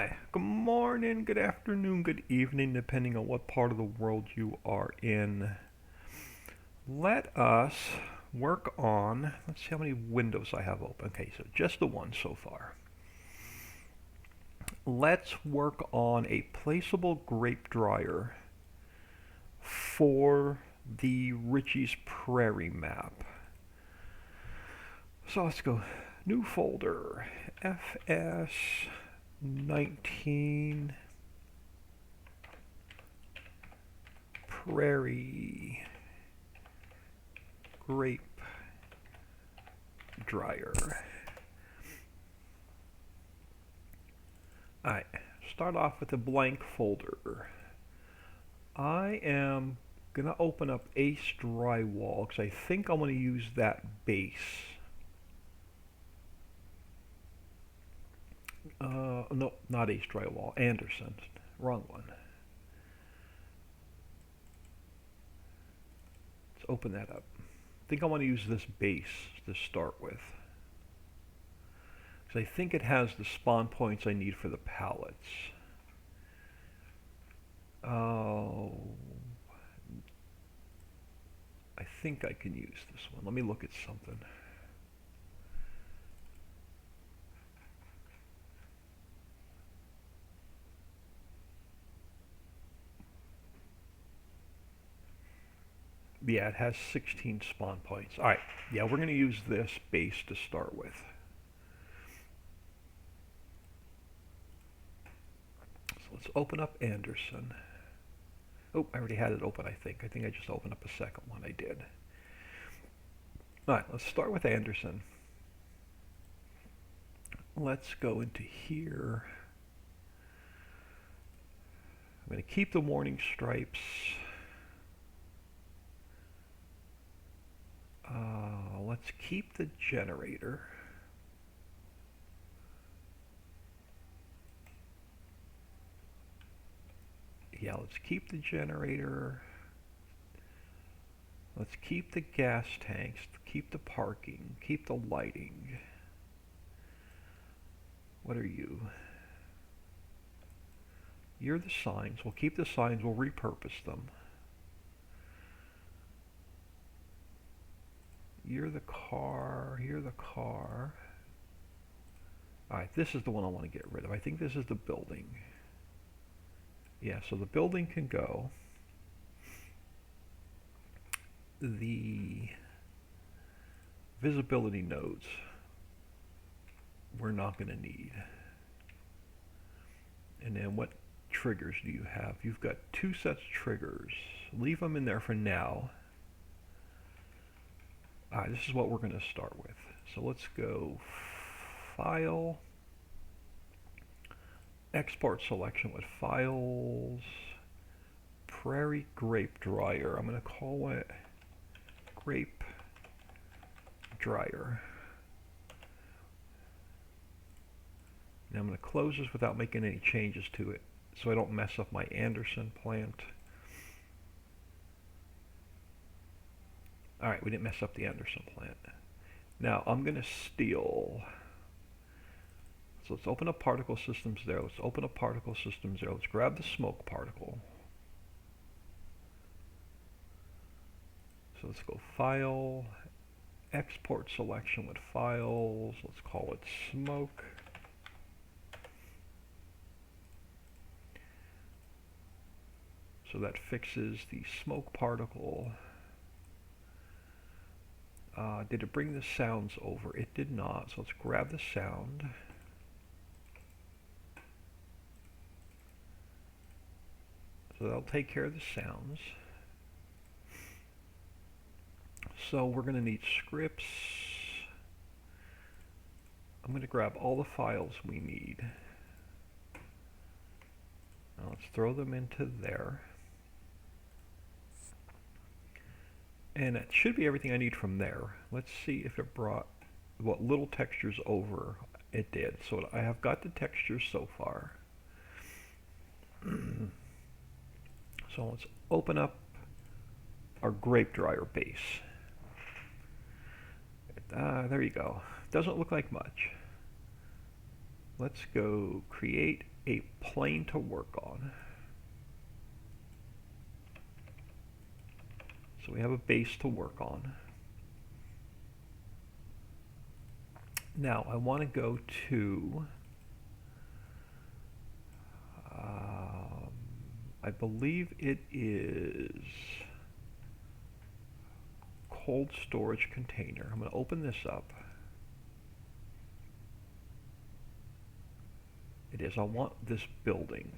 Hi, good morning, good afternoon, good evening, depending on what part of the world you are in. Let us work on, let's see how many windows I have open. Okay, so just the one so far. Let's work on a placeable grape dryer for the Ritchie's Prairie map. So let's go new folder, FS 19 Prairie grape dryer. Alright, start off with a blank folder. I am gonna open up Ace Drywall because I think I'm gonna use that base. No, not Ace Drywall, Anderson. Wrong one. Let's open that up. I think I want to use this base to start with. Because I think it has the spawn points I need for the pallets. Oh, I think I can use this one. Let me look at something. Yeah, it has 16 spawn points. Alright, yeah, we're going to use this base to start with. So let's open up Anderson. Oh, I already had it open, I think. I think I just opened up a second one. I did. Alright, let's start with Anderson. Let's go into here. I'm going to keep the warning stripes. Let's keep the generator. Yeah, let's keep the generator. Let's keep the gas tanks, keep the parking, keep the lighting. What are you? You're the signs. We'll keep the signs, we'll repurpose them. You're the car, you're the car. Alright, this is the one I want to get rid of. I think this is the building. Yeah, so the building can go. The visibility nodes we're not going to need. And then what triggers do you have? You've got 2 sets of triggers. Leave them in there for now. Alright, this is what we're going to start with. So let's go File, Export Selection with Files, Prairie Grape Dryer. I'm going to call it Grape Dryer. Now I'm going to close this without making any changes to it so I don't mess up my Anderson plant. Alright, we didn't mess up the Anderson plant. Now I'm going to steal. So let's open up particle systems there. Let's open up particle systems there. Let's grab the smoke particle. So let's go File, Export Selection with Files. Let's call it Smoke. So that fixes the smoke particle. Did it bring the sounds over? It did not. So let's grab the sound. So that'll take care of the sounds. So we're going to need scripts. I'm going to grab all the files we need. Now let's throw them into there. And that should be everything I need from there. Let's see if it brought what little textures over. It did. So I have got the textures so far. So let's open up our grape dryer base. There you go. Doesn't look like much. Let's go create a plane to work on. So we have a base to work on. Now I want to go to, I believe it is cold storage container. I'm going to open this up. It is, I want this building.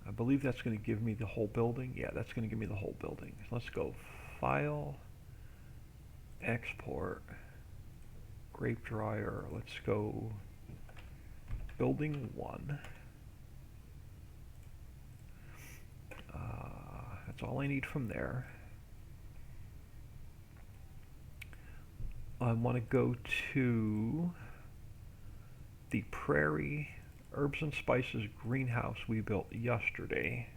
I believe that's going to give me the whole building. Yeah, that's going to give me the whole building. So let's go File, Export, Grape Dryer. Let's go Building 1. That's all I need from there. I want to go to the Prairie Herbs and Spices greenhouse we built yesterday.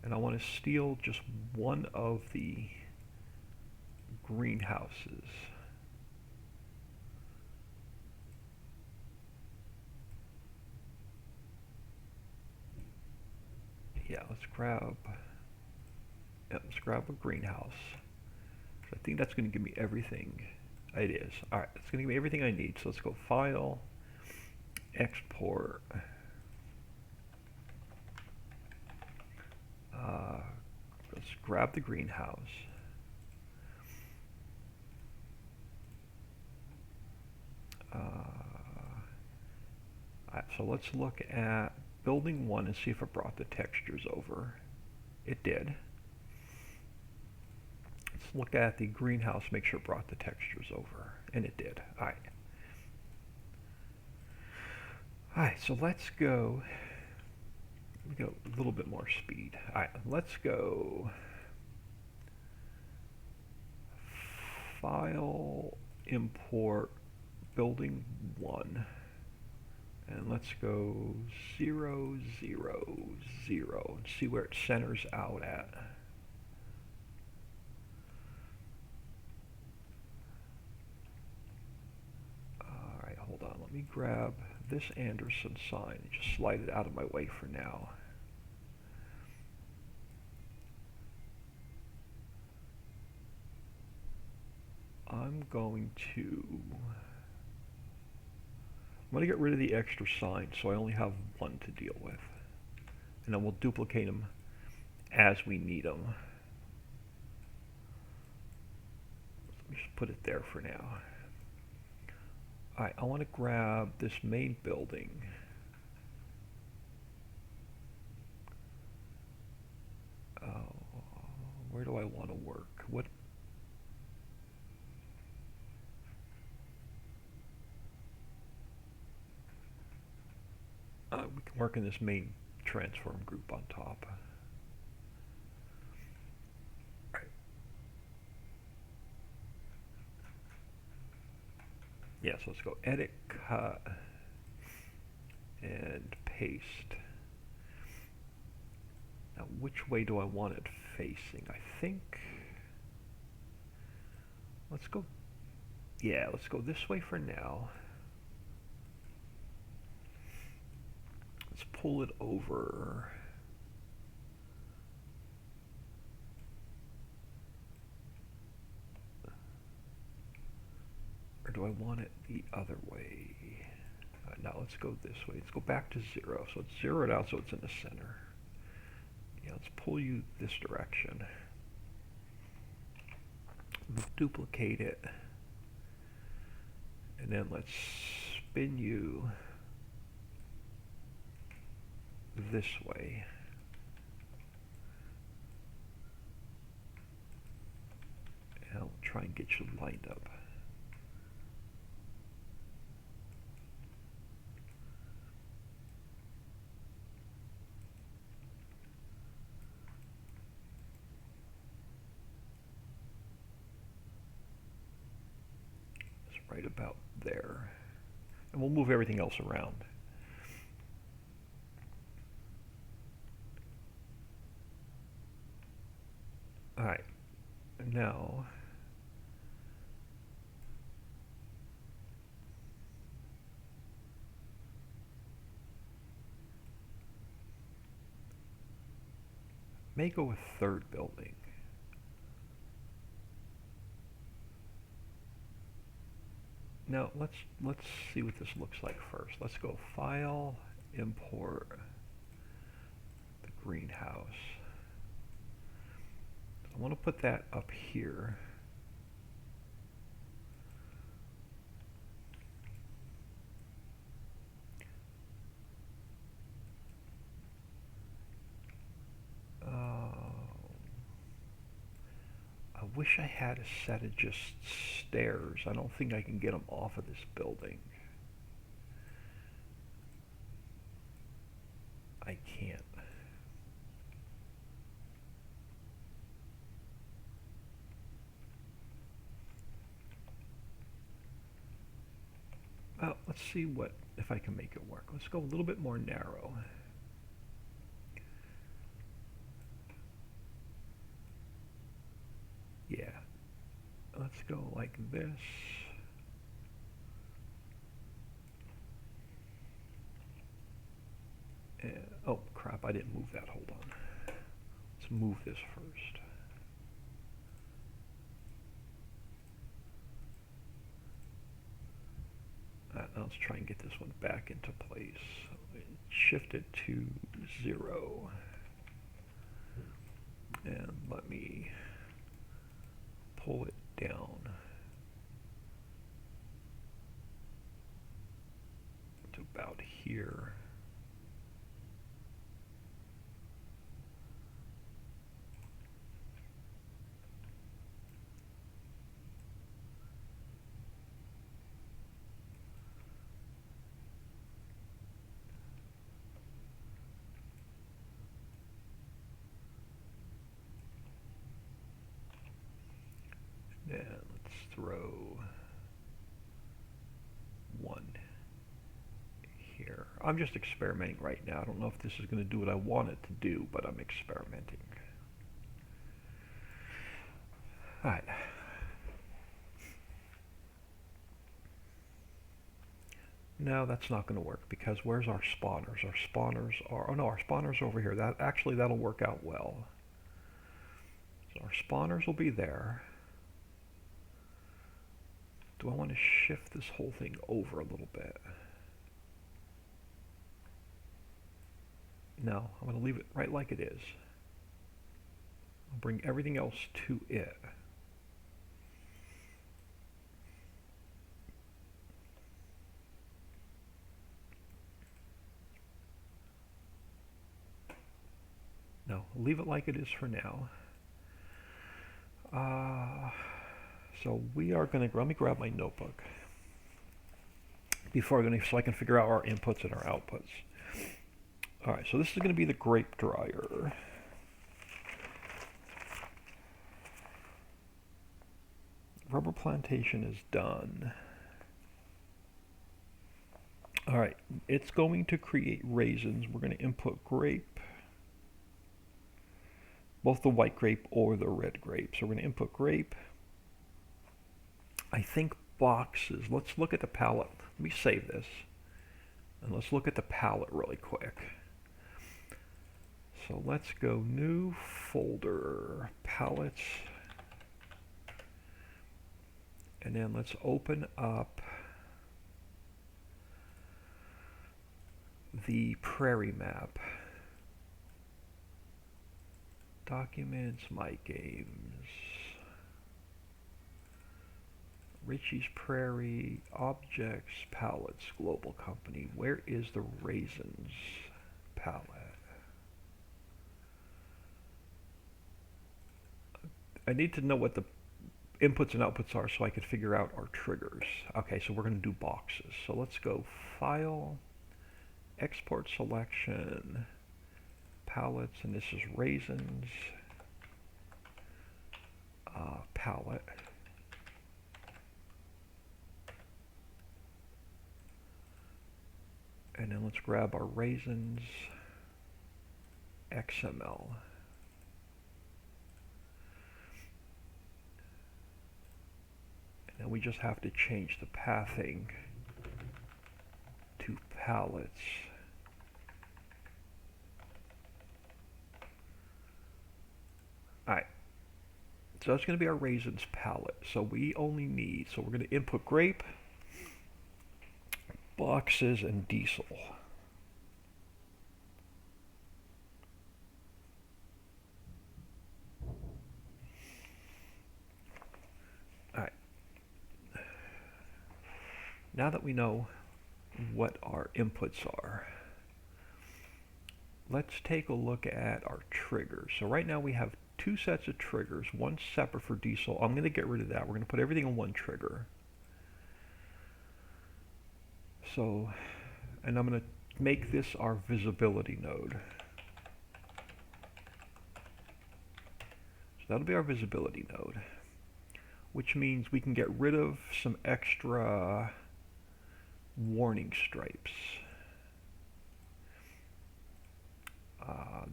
And I want to steal just one of the greenhouses. Yeah, let's grab a greenhouse. I think that's going to give me everything. It is. Alright, it's going to give me everything I need. So let's go File, Export. Let's grab the greenhouse. Alright, so let's look at Building 1 and see if it brought the textures over. It did. Let's look at the greenhouse, make sure it brought the textures over. And it did. Alright. Alright, so let's go a little bit more speed. Alright, let's go File, Import, Building 1. And let's go 0, 0, 0 and see where it centers out at. Alright, hold on. Let me grab this Anderson sign and just slide it out of my way for now. I'm going to get rid of the extra signs so I only have one to deal with. And then we'll duplicate them as we need them. Let me just put it there for now. Alright, I want to grab this main building. Where do I want to work? What? We can work in this main transform group on top. Right. Yeah, so let's go edit, cut, and paste. Now, which way do I want it facing? I think, let's go this way for now. Let's pull it over. Or do I want it the other way? Now let's go this way. Let's go back to 0. So it's zeroed out so it's in the center. Yeah, let's pull you this direction. We'll duplicate it. And then let's spin you this way. And I'll try and get you lined up. It's right about there. And we'll move everything else around. Alright, now may go with third building. Now let's see what this looks like first. Let's go File, Import the greenhouse. I want to put that up here. I wish I had a set of just stairs. I don't think I can get them off of this building. I can't. Well, let's see if I can make it work. Let's go a little bit more narrow. Yeah. Let's go like this. And, oh crap, I didn't move that. Hold on. Let's move this first. Let's try and get this one back into place. Shift it to 0. And let me pull it down to about here. And let's throw 1 here. I'm just experimenting right now. I don't know if this is going to do what I want it to do, but I'm experimenting. Alright. No, that's not going to work because where's our spawners? Our spawners are, oh no, our spawners are over here. That'll work out well. So our spawners will be there. Do I want to shift this whole thing over a little bit? No, I'm going to leave it right like it is. I'll bring everything else to it. No, leave it like it is for now. So we are going to, let me grab my notebook so I can figure out our inputs and our outputs. All right, so this is going to be the grape dryer. Rubber plantation is done. All right, it's going to create raisins. We're going to input grape, both the white grape or the red grape. So we're going to input grape. I think boxes. Let's look at the palette. Let me save this. And let's look at the palette really quick. So let's go new folder, palettes. And then let's open up the prairie map. Documents, my games. Richie's Prairie, Objects, Palettes, Global Company. Where is the raisins palette? I need to know what the inputs and outputs are so I can figure out our triggers. Okay, so we're going to do boxes. So let's go File, Export Selection, Palettes, and this is raisins, palette. And then let's grab our raisins XML. And then we just have to change the pathing to palettes. Alright, so that's going to be our raisins palette. So we only need, so we're going to input grape, boxes, and diesel. Alright, now that we know what our inputs are, let's take a look at our triggers. So right now we have two sets of triggers, one separate for diesel. I'm going to get rid of that. We're going to put everything on one trigger. So, and I'm going to make this our visibility node. So that'll be our visibility node, which means we can get rid of some extra warning stripes.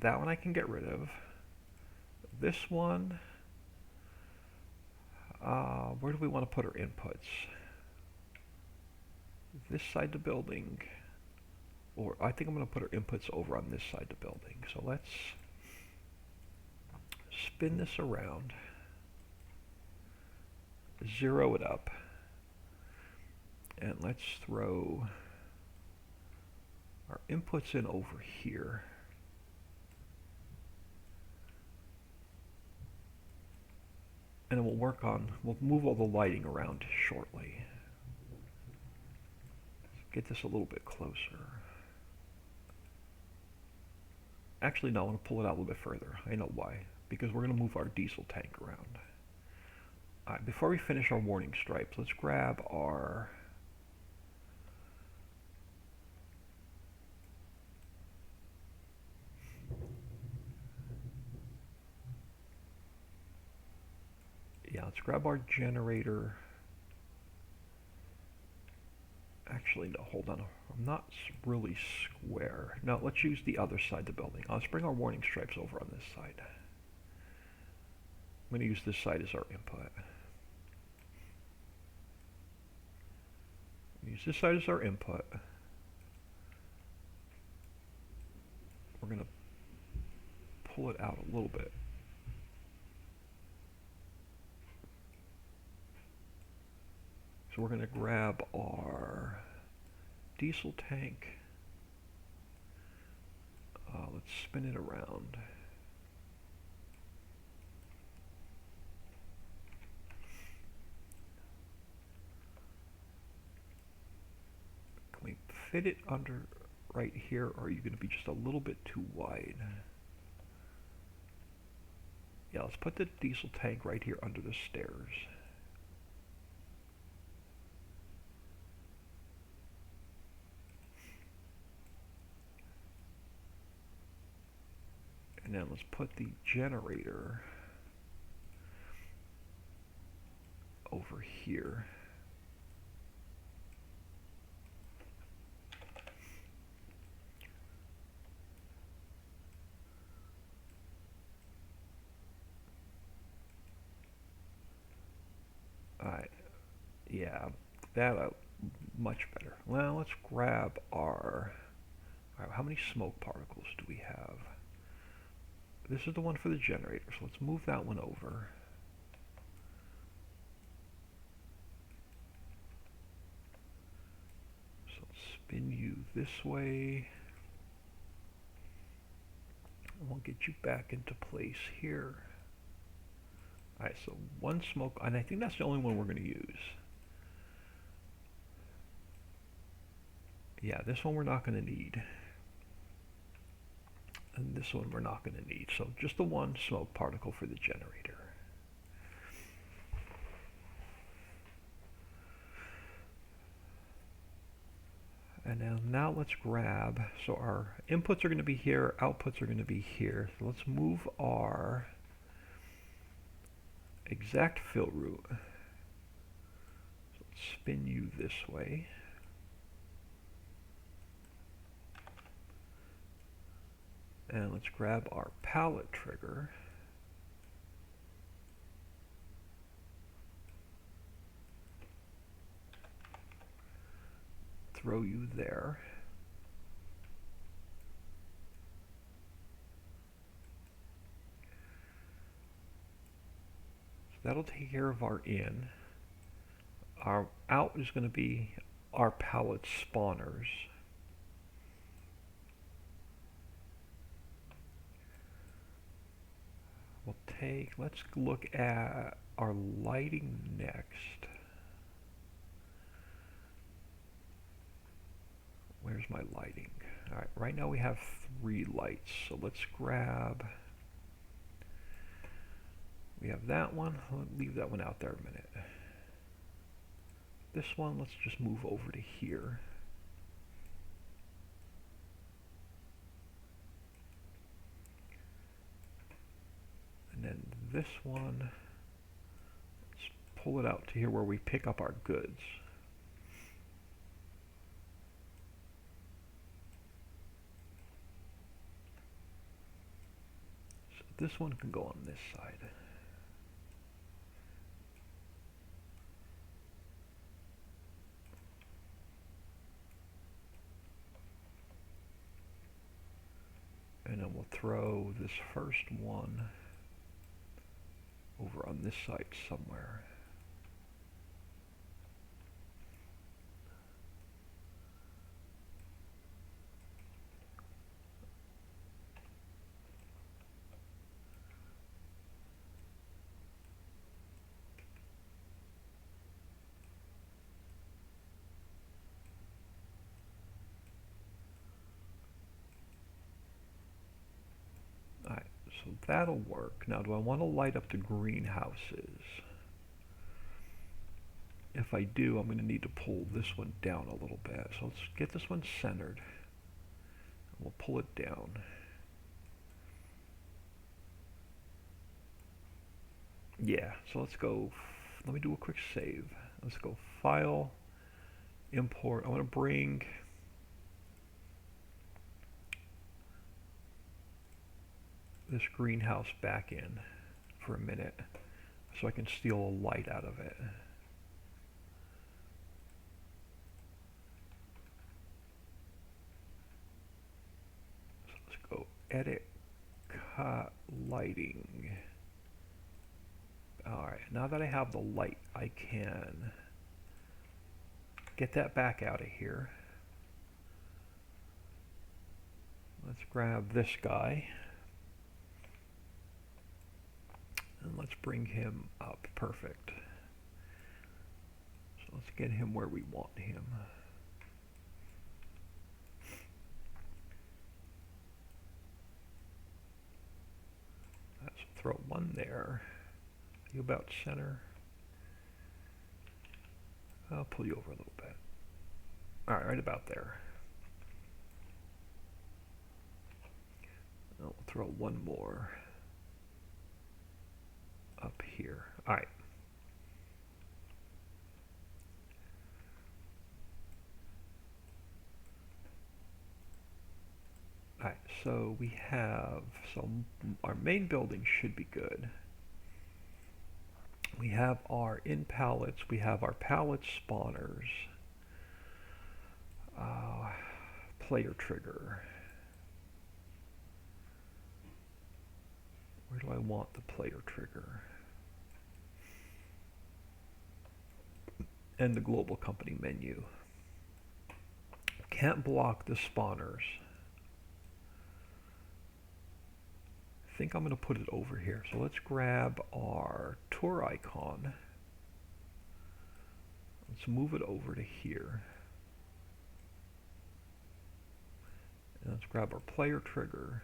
That one I can get rid of. This one, where do we want to put our inputs? This side of the building, or I think I'm going to put our inputs over on this side of the building. So let's spin this around, zero it up, and let's throw our inputs in over here. And then we'll move all the lighting around shortly. Let's get this a little bit closer. Actually, no, I want to pull it out a little bit further. I know why. Because we're going to move our diesel tank around. Alright, before we finish our warning stripes, let's grab our let's grab our generator. Actually, no, hold on. I'm not really square. No, let's use the other side of the building. Let's bring our warning stripes over on this side. I'm going to use this side as our input. Use this side as our input. We're going to pull it out a little bit. So we're going to grab our diesel tank. Let's spin it around. Can we fit it under right here, or are you going to be just a little bit too wide? Yeah, let's put the diesel tank right here under the stairs. And then let's put the generator over here. Alright, yeah, that much better. Well, let's grab our, how many smoke particles do we have? This is the one for the generator, so let's move that one over. So let's spin you this way. And we'll get you back into place here. Alright, so one smoke, and I think that's the only one we're going to use. Yeah, this one we're not going to need. And this one we're not going to need. So just the one smoke particle for the generator. And now let's grab, so our inputs are going to be here, outputs are going to be here. So let's move our exact fill route. So let's spin you this way. And let's grab our palette trigger. Throw you there. that'll take care of our in. Our out is going to be our pallet spawners. Let's look at our lighting next. Where's my lighting? All right, right now we have 3 lights, so let's grab, we have that one, I'll leave that one out there a minute. This one, let's just move over to here. And then this one, let's pull it out to here where we pick up our goods. So this one can go on this side. And then we'll throw this first one over on this side somewhere. Alright, so that'll work. Now, do I want to light up the greenhouses? If I do, I'm going to need to pull this one down a little bit. So let's get this one centered. We'll pull it down. Yeah, so let's go, let me do a quick save. Let's go File, Import. I want to bring this greenhouse back in for a minute so I can steal a light out of it. So let's go Edit, Cut, Lighting. Alright, now that I have the light, I can get that back out of here. Let's grab this guy. And let's bring him up. Perfect. So let's get him where we want him. Let's throw one there. You about center. I'll pull you over a little bit. Alright, right about there. I'll throw one more up here. Alright. Alright, so we have, so our main building should be good. We have our in pallets, we have our pallet spawners, player trigger. Where do I want the player trigger? And the global company menu. Can't block the spawners. I think I'm going to put it over here. So let's grab our tour icon. Let's move it over to here. And let's grab our player trigger.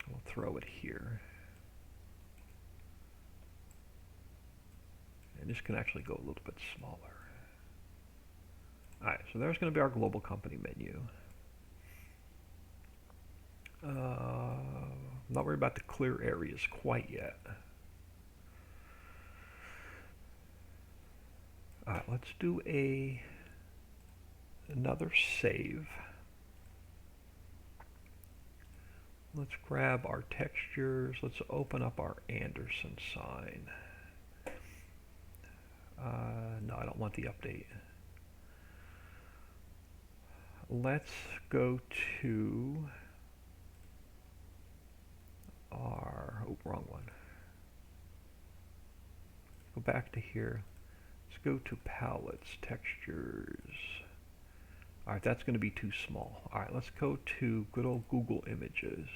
We'll throw it here. And this can actually go a little bit smaller. Alright, so there's going to be our global company menu. Not worried about the clear areas quite yet. Alright, let's do another save. Let's grab our textures. Let's open up our Anderson sign. No, I don't want the update. Let's go to our, oh, wrong one. go back to here. Let's go to palettes, textures. Alright, that's going to be too small. Alright, let's go to good old Google Images.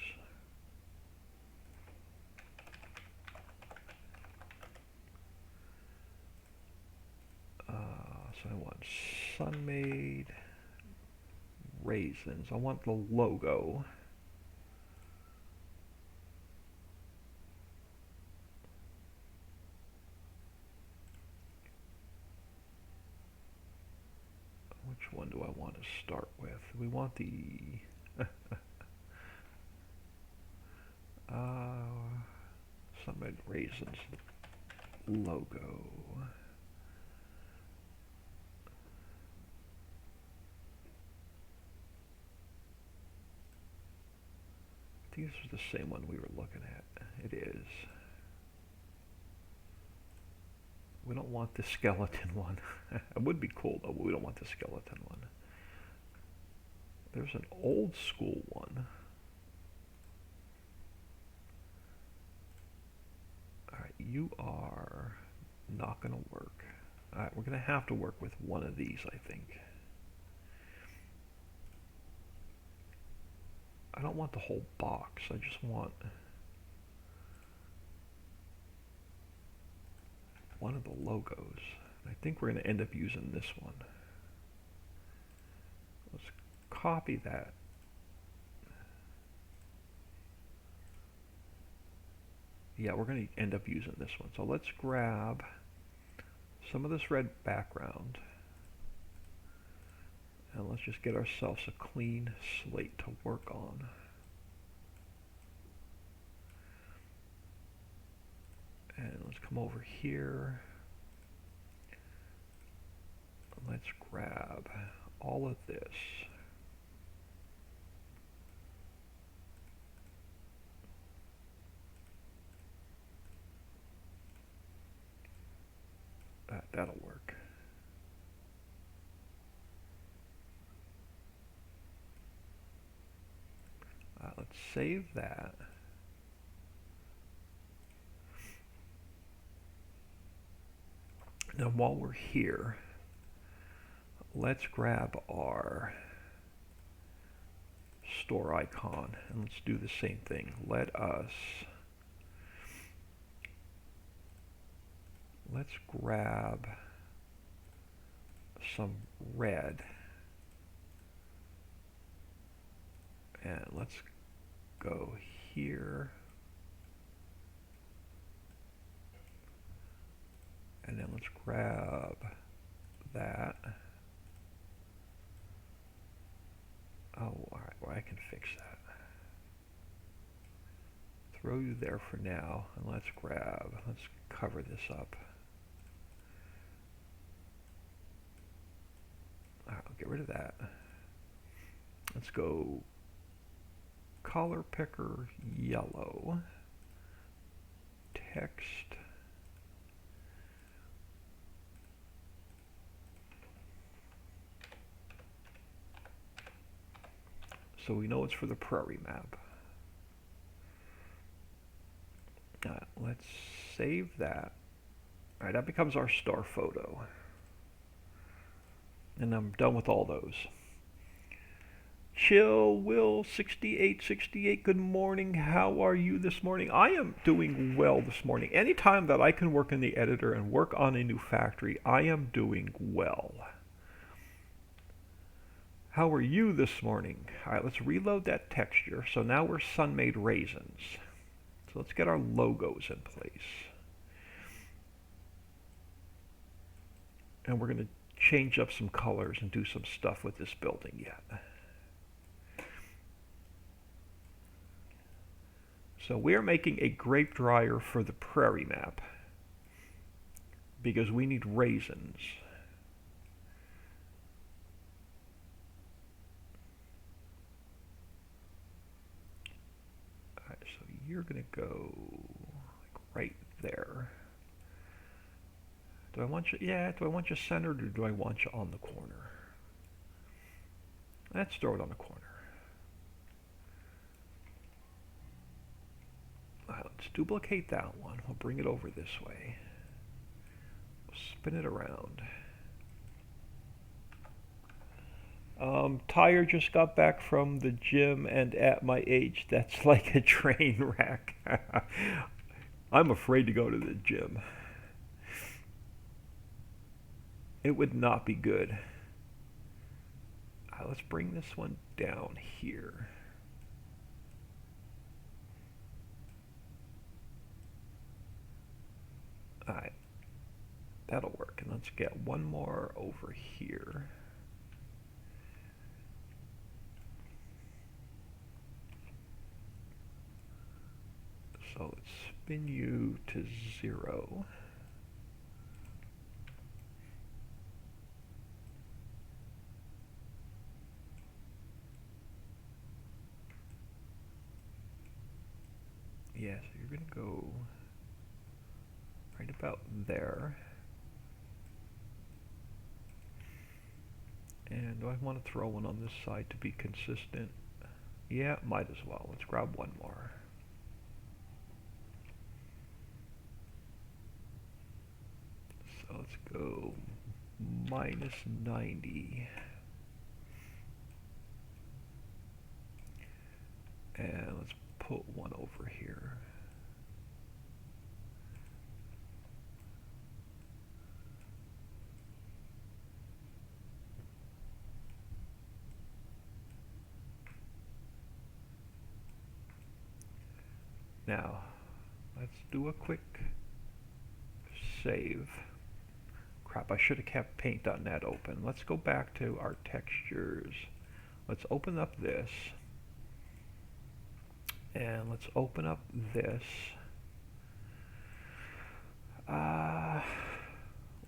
So I want sun-made raisins. I want the logo. Which one do I want to start with? We want the sun-made raisins logo. I think this was the same one we were looking at. It is. We don't want the skeleton one. It would be cool though, but we don't want the skeleton one. There's an old school one. Alright, you are not going to work. Alright, we're going to have to work with one of these, I think. I don't want the whole box. I just want one of the logos. I think we're going to end up using this one. Let's copy that. Yeah, we're going to end up using this one. So let's grab some of this red background. And let's just get ourselves a clean slate to work on. And let's come over here. Let's grab all of this. That'll work. Let's save that. Now while we're here, let's grab our store icon and let's do the same thing. Let's grab some red and let's go here and then let's grab that. Oh, alright, well I can fix that. Throw you there for now, and let's cover this up. Alright, I'll get rid of that. Let's go color picker yellow, text, so we know it's for the prairie map. Let's save that. Alright, that becomes our star photo. And I'm done with all those. Chill Will 6868, good morning. How are you this morning? I am doing well this morning. Anytime that I can work in the editor and work on a new factory, I am doing well. How are you this morning? Alright, let's reload that texture. So now we're sun-made raisins. So let's get our logos in place. And we're going to change up some colors and do some stuff with this building yet. So we're making a grape dryer for the prairie map because we need raisins. Alright, so you're going to go like right there. Do I want you, do I want you centered or do I want you on the corner? Let's throw it on the corner. Let's duplicate that one. We'll bring it over this way. spin it around. Tyre just got back from the gym, and at my age, that's like a train wreck. I'm afraid to go to the gym. It would not be good. Let's bring this one down here. Alright, that'll work. And let's get one more over here. So let's spin you to 0. Yeah, so you're going to go right about there. And do I want to throw one on this side to be consistent? Yeah, might as well. Let's grab one more. So let's go minus 90. And let's put one over here. Now, let's do a quick save. Crap, I should have kept paint.net open. Let's go back to our textures. Let's open up this. And let's open up this.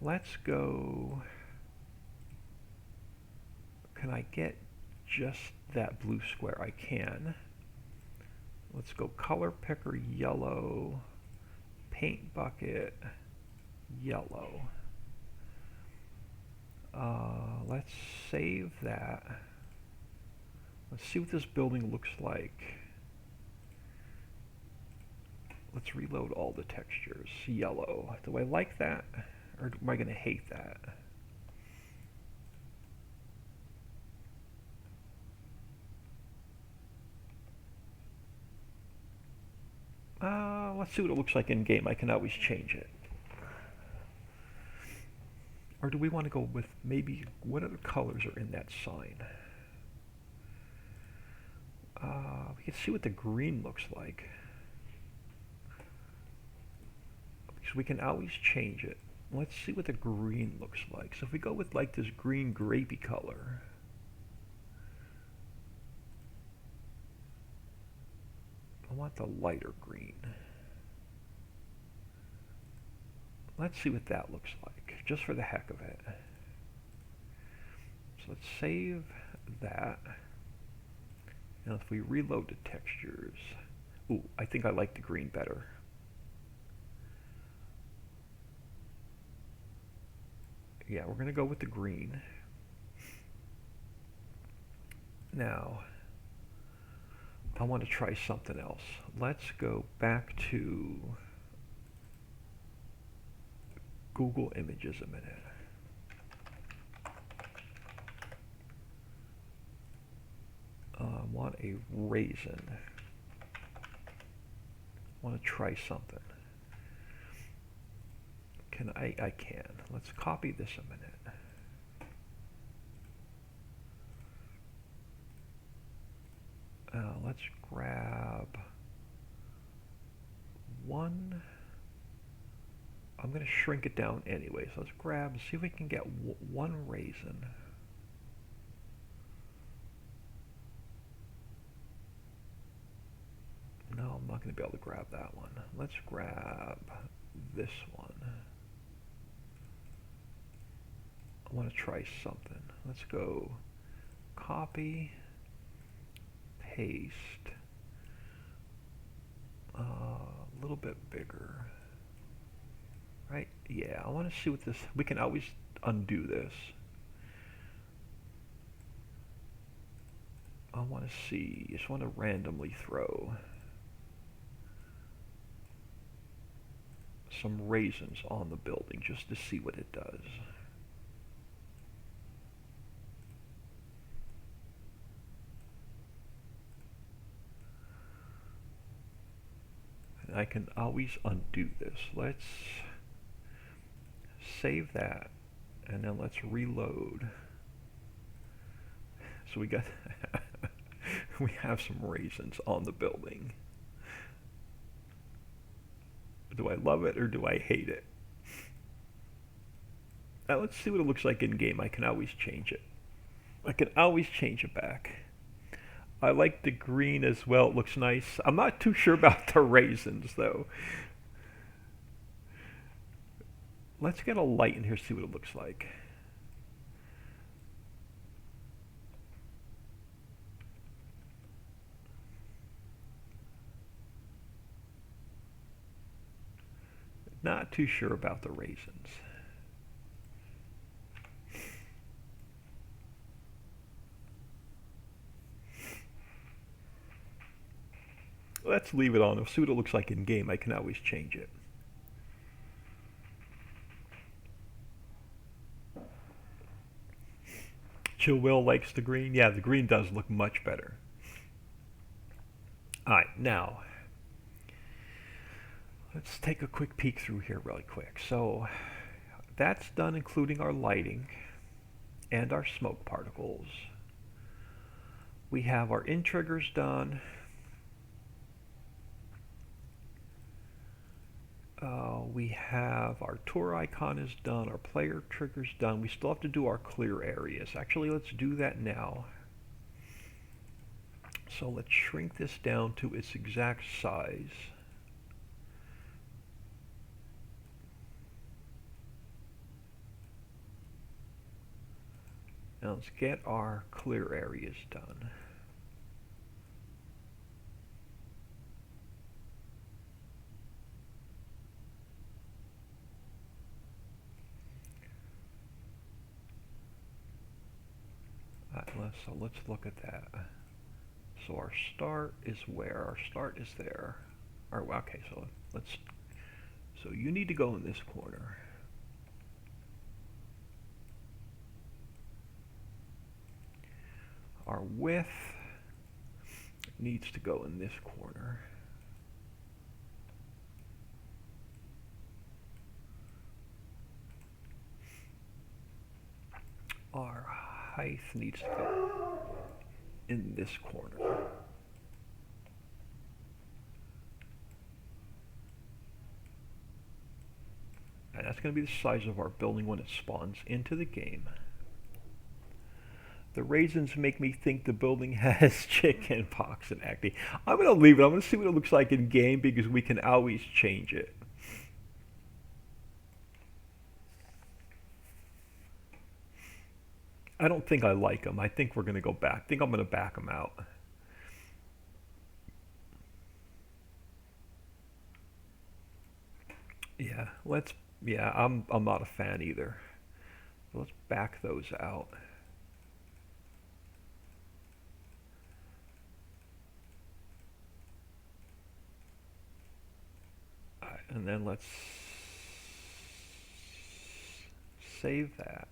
Let's go. Can I get just that blue square? I can. Let's go color picker yellow, paint bucket yellow. Let's save that. Let's see what this building looks like. Let's reload all the textures. Yellow. Do I like that? Or am I going to hate that? Let's see what it looks like in game. I can always change it. Or do we want to go with maybe what other colors are in that sign? We can see what the green looks like. Because we can always change it. Let's see what the green looks like. So if we go with like this green grapey color. I want the lighter green. Let's see what that looks like, just for the heck of it. So let's save that. And if we reload the textures, ooh, I think I like the green better. Yeah, we're going to go with the green. Now, I want to try something else. Let's go back to Google Images a minute. I want a raisin. I want to try something. Can I can. Let's copy this a minute. Let's grab one. I'm going to shrink it down anyway. So let's grab, see if we can get one raisin. No, I'm not going to be able to grab that one. Let's grab this one. I want to try something. Let's go copy, paste, a little bit bigger. Right? Yeah, I want to see what this, we can always undo this. I want to see, just want to randomly throw some raisins on the building just to see what it does. And I can always undo this. Let's save that, and then let's reload. So we got we have some raisins on the building. Do I love it or do I hate it? Now let's see what it looks like in game. I can always change it. I can always change it back. I like the green as well. It looks nice. I'm not too sure about the raisins though. Let's get a light in here, see what it looks like. Not too sure about the raisins. Let's leave it on. We'll see what it looks like in game. I can always change it. Chill Will likes the green. Yeah, the green does look much better. Alright, now let's take a quick peek through here really quick. So that's done, including our lighting and our smoke particles. We have our in triggers done. We have our tour icon is done, our player triggers done. We still have to do our clear areas. Actually, let's do that now. So let's shrink this down to its exact size. Now let's get our clear areas done. So let's look at that. So our start is where? Our start is there. Okay, so so you need to go in this corner. Our width needs to go in this corner. Our height needs to go in this corner. And that's going to be the size of our building when it spawns into the game. The raisins make me think the building has chicken pox and acne. I'm going to leave it. I'm going to see what it looks like in game because we can always change it. I don't think I like them. I think we're going to go back. I think I'm going to back them out. Yeah, I'm not a fan either. So let's back those out. And then let's save that.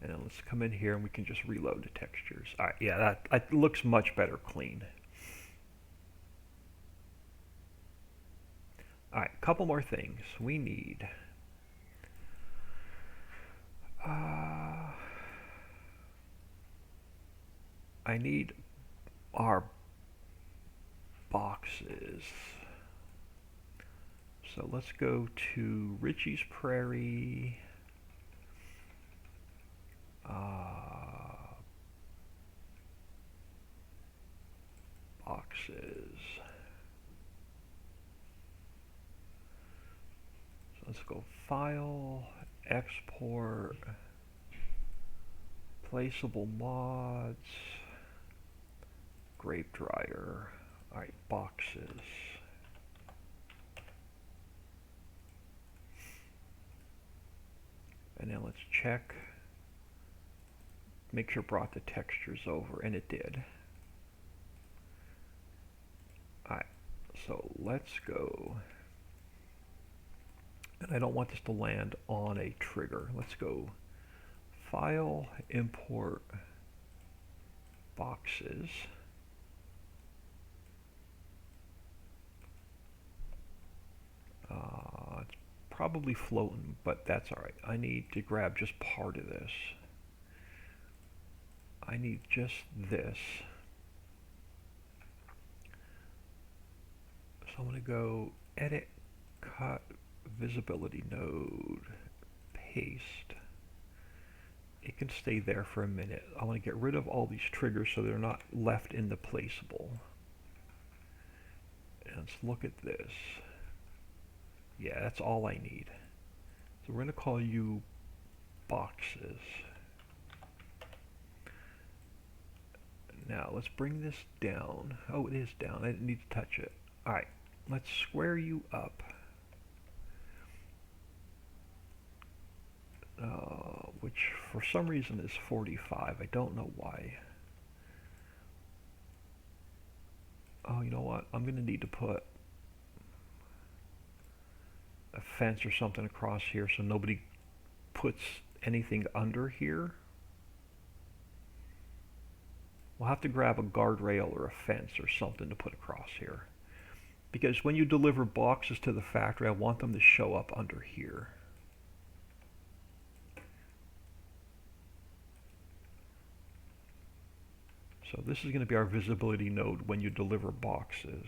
And then let's come in here and we can just reload the textures. All right, yeah, that looks much better clean. All right, a couple more things. We need I need our boxes. So let's go to Richie's Prairie. Boxes. So let's go File, Export, Placeable Mods, Grape Dryer. Alright, boxes. And then let's check, make sure it brought the textures over, and it did. Alright, so let's go And I don't want this to land on a trigger. Let's go File, Import, Boxes. It's probably floating, but that's alright. I need to grab just part of this. I need just this. So I'm going to go Edit, Cut, Visibility Node, Paste. It can stay there for a minute. I want to get rid of all these triggers so they're not left in the placeable. And let's look at this. Yeah, that's all I need. So we're going to call you boxes. Now let's bring this down. Oh, it is down. I didn't need to touch it. Alright, let's square you up. Which for some reason is 45. I don't know why. Oh, you know what? I'm going to need to put a fence or something across here so nobody puts anything under here. We'll have to grab a guardrail or a fence or something to put across here. Because when you deliver boxes to the factory, I want them to show up under here. So this is going to be our visibility node when you deliver boxes.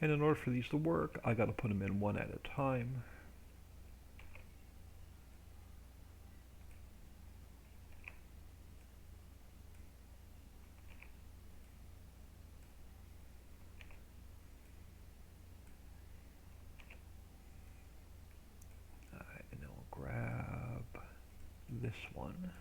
And in order for these to work, I got to put them in one at a time. And then we'll grab this one.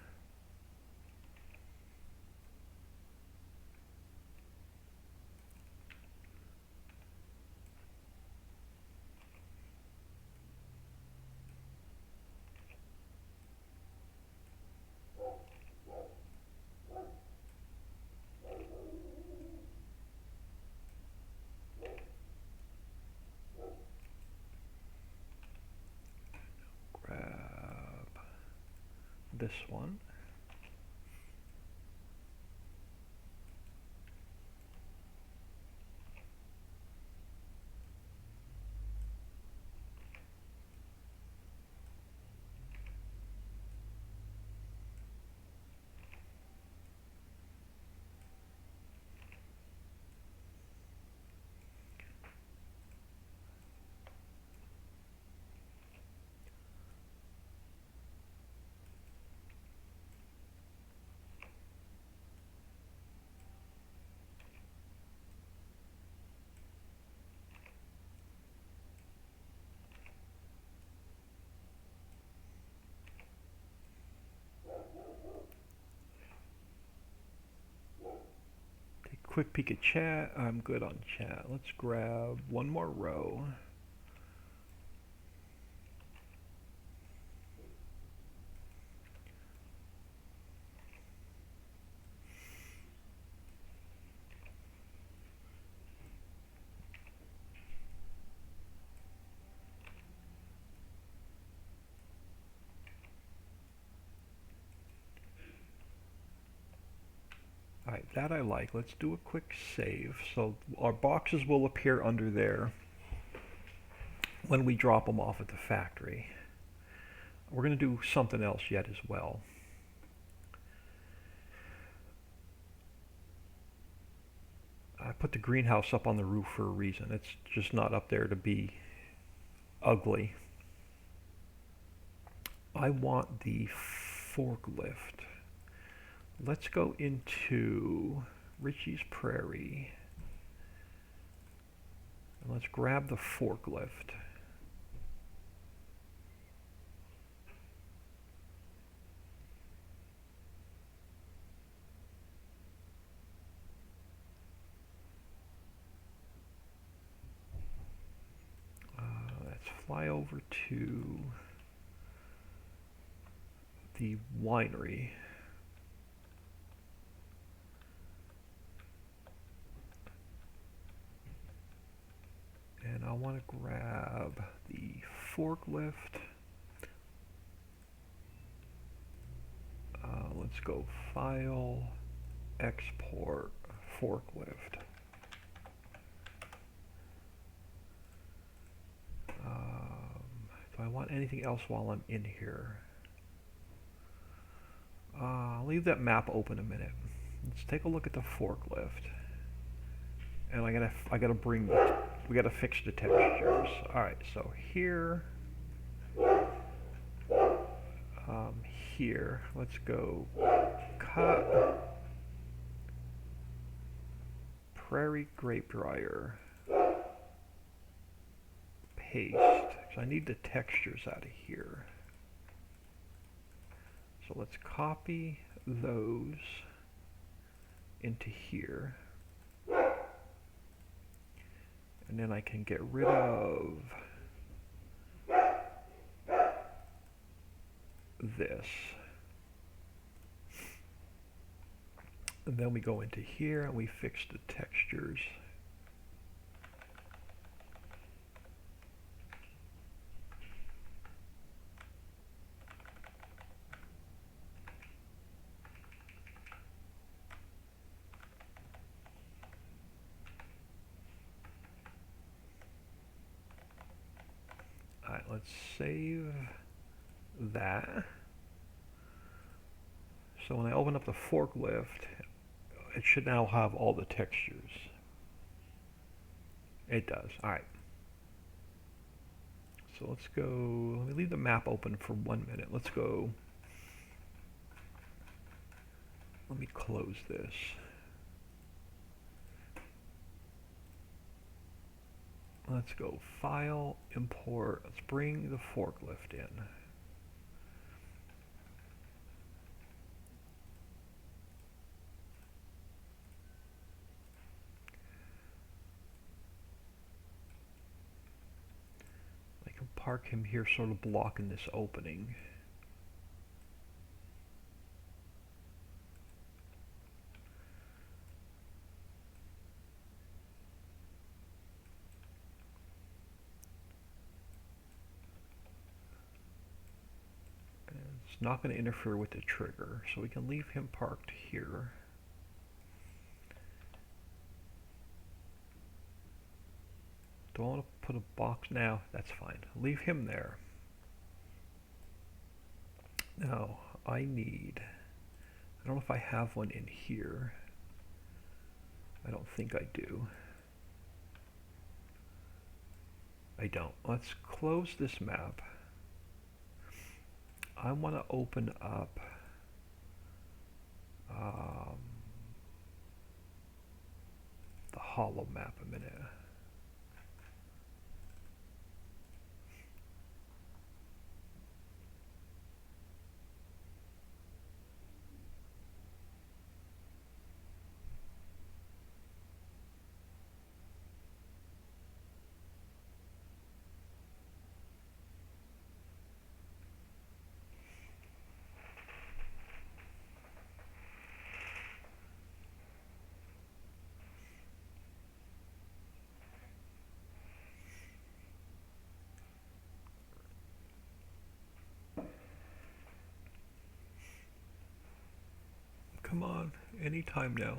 Grab this one. Quick peek at chat. I'm good on chat. Let's grab one more row. Alright, that I like. Let's do a quick save. So our boxes will appear under there when we drop them off at the factory. We're going to do something else yet as well. I put the greenhouse up on the roof for a reason. It's just not up there to be ugly. I want the forklift. Let's go into Richie's Prairie. And let's grab the forklift. fly over to the winery. And I want to grab the forklift. Let's go File, Export, Forklift. Do I want anything else while I'm in here? I'll leave that map open a minute. Let's take a look at the forklift. And we gotta fix the textures. Alright, so here, here, let's go cut prairie grape dryer, paste, so I need the textures out of here. So let's copy those into here. And then I can get rid of this. And then we go into here and we fix the textures. Alright, let's save that. So when I open up the forklift, it should now have all the textures. It does. Alright. So let's go, let me leave the map open for 1 minute. Let's go, let me close this. Let's go File, Import, let's bring the forklift in. I can park him here, sort of blocking this opening. It's not going to interfere with the trigger, so we can leave him parked here. Do I want to put a box now? That's fine. Leave him there. Now, I don't know if I have one in here. I don't think I do. I don't. Let's close this map. I want to open up the hollow map a minute. Come on, anytime now.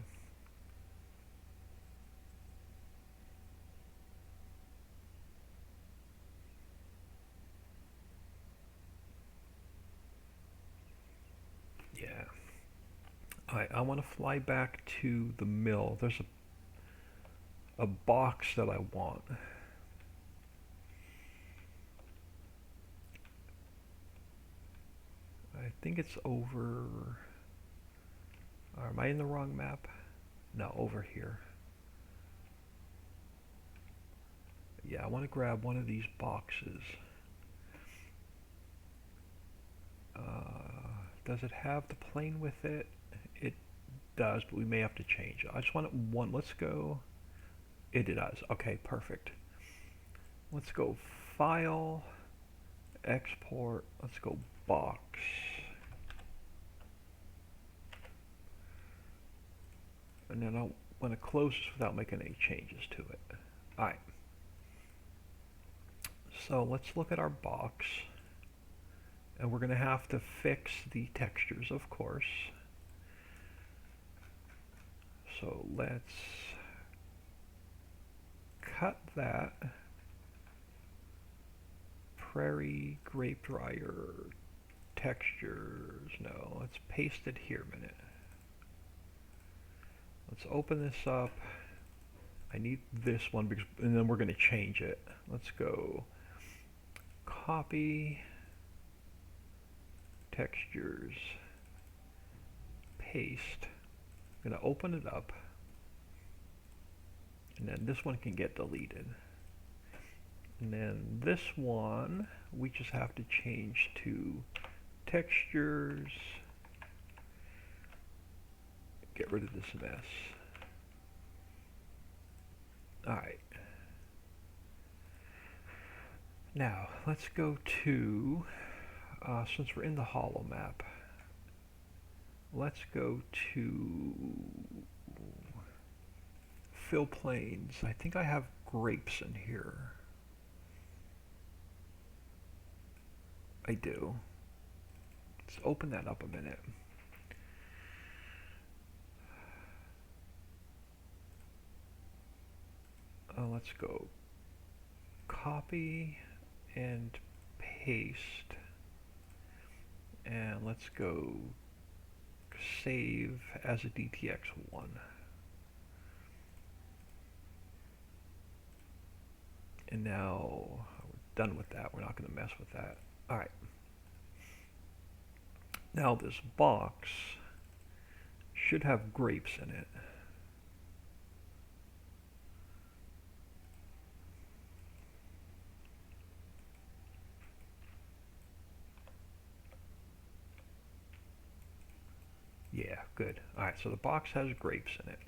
Yeah. Alright, I want to fly back to the mill. There's a box that I want. I think it's over... Am I in the wrong map? No, over here. Yeah, I want to grab one of these boxes. Does it have the plane with it? It does, but we may have to change it. I just want it one. Let's go. It does. Okay, perfect. Let's go File, Export, let's go box. And then I want to close this without making any changes to it. Alright. So let's look at our box. And we're going to have to fix the textures, of course. So let's cut that. Prairie, grape dryer, textures. No, let's paste it here a minute. Let's open this up. I need this one because, and then we're going to change it. Let's go copy, textures, paste. I'm going to open it up, and then this one can get deleted. And then this one, we just have to change to textures. Get rid of this mess. Alright. Now, let's go to, since we're in the hollow map, let's go to fill planes. I think I have grapes in here. I do. Let's open that up a minute. Let's go copy and paste, and let's go save as a DTX1. And now we're done with that. We're not going to mess with that. Alright. Now this box should have grapes in it. Yeah, good. Alright, so the box has grapes in it.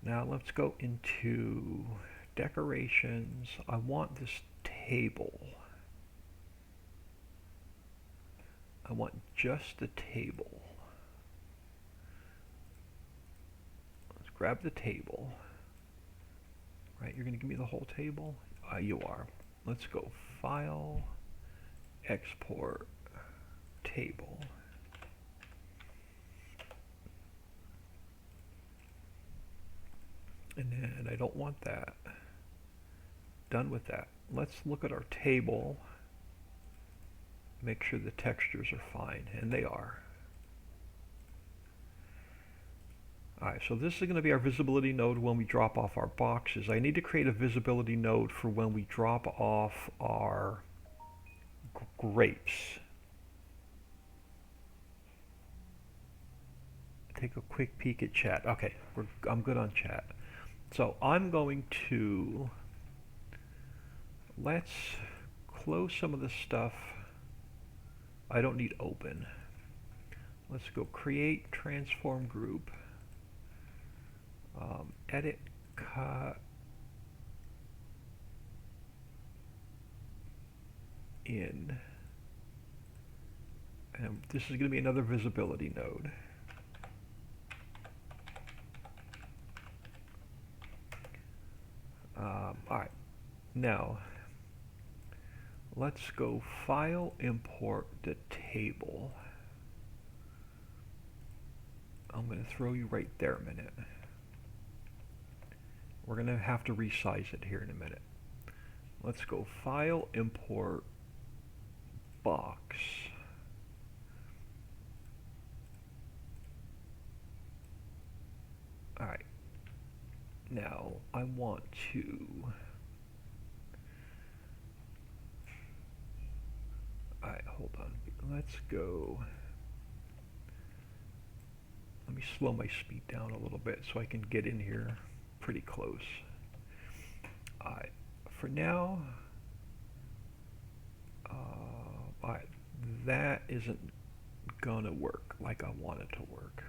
Now let's go into decorations. I want this table. I want just the table. Let's grab the table. Right, you're going to give me the whole table? You are. Let's go File, Export, Table. And then I don't want that. Done with that. Let's look at our table. Make sure the textures are fine, and they are. Alright, so this is going to be our visibility node when we drop off our boxes. I need to create a visibility node for when we drop off our grapes. Take a quick peek at chat. Okay, I'm good on chat. So I'm going to, let's close some of this stuff I don't need open. Let's go create transform group, edit, cut, in, and this is going to be another visibility node. Alright, now let's go File, Import the table. I'm going to throw you right there a minute. We're going to have to resize it here in a minute. Let's go File, Import, Box. Alright. Now, I want to... Alright, hold on. Let's go... Let me slow my speed down a little bit so I can get in here pretty close. Alright, for now... Alright, that isn't gonna work like I want it to work.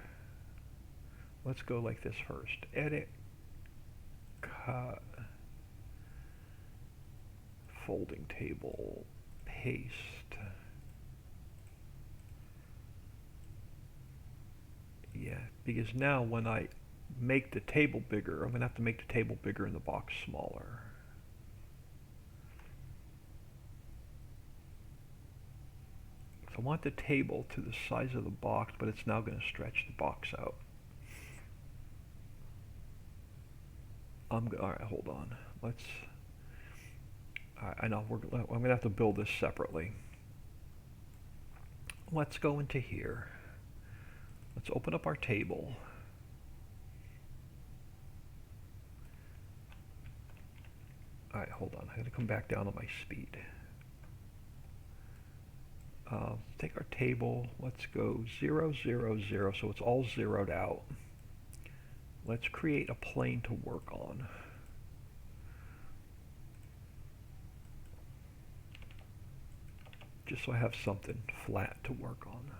Let's go like this first. Edit, cut, folding table, paste. Yeah, because now when I make the table bigger, I'm going to have to make the table bigger and the box smaller. So I want the table to the size of the box, but it's now going to stretch the box out. All right, hold on. Let's. I know I'm going to have to build this separately. Let's go into here. Let's open up our table. All right, hold on. I got to come back down on my speed. Take our table. Let's go 0, 0, 0, so it's all zeroed out. Let's create a plane to work on. Just so I have something flat to work on.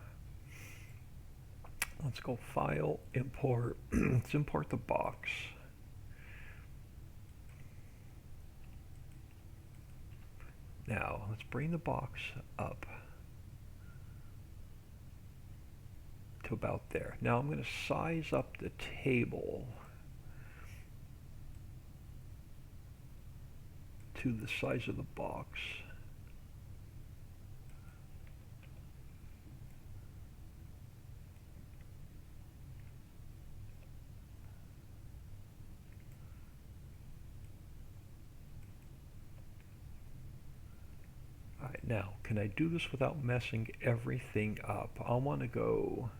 Let's go File, Import. Let's import the box. Now, let's bring the box up to about there. Now I'm going to size up the table to the size of the box. All right, now, can I do this without messing everything up? I want to go...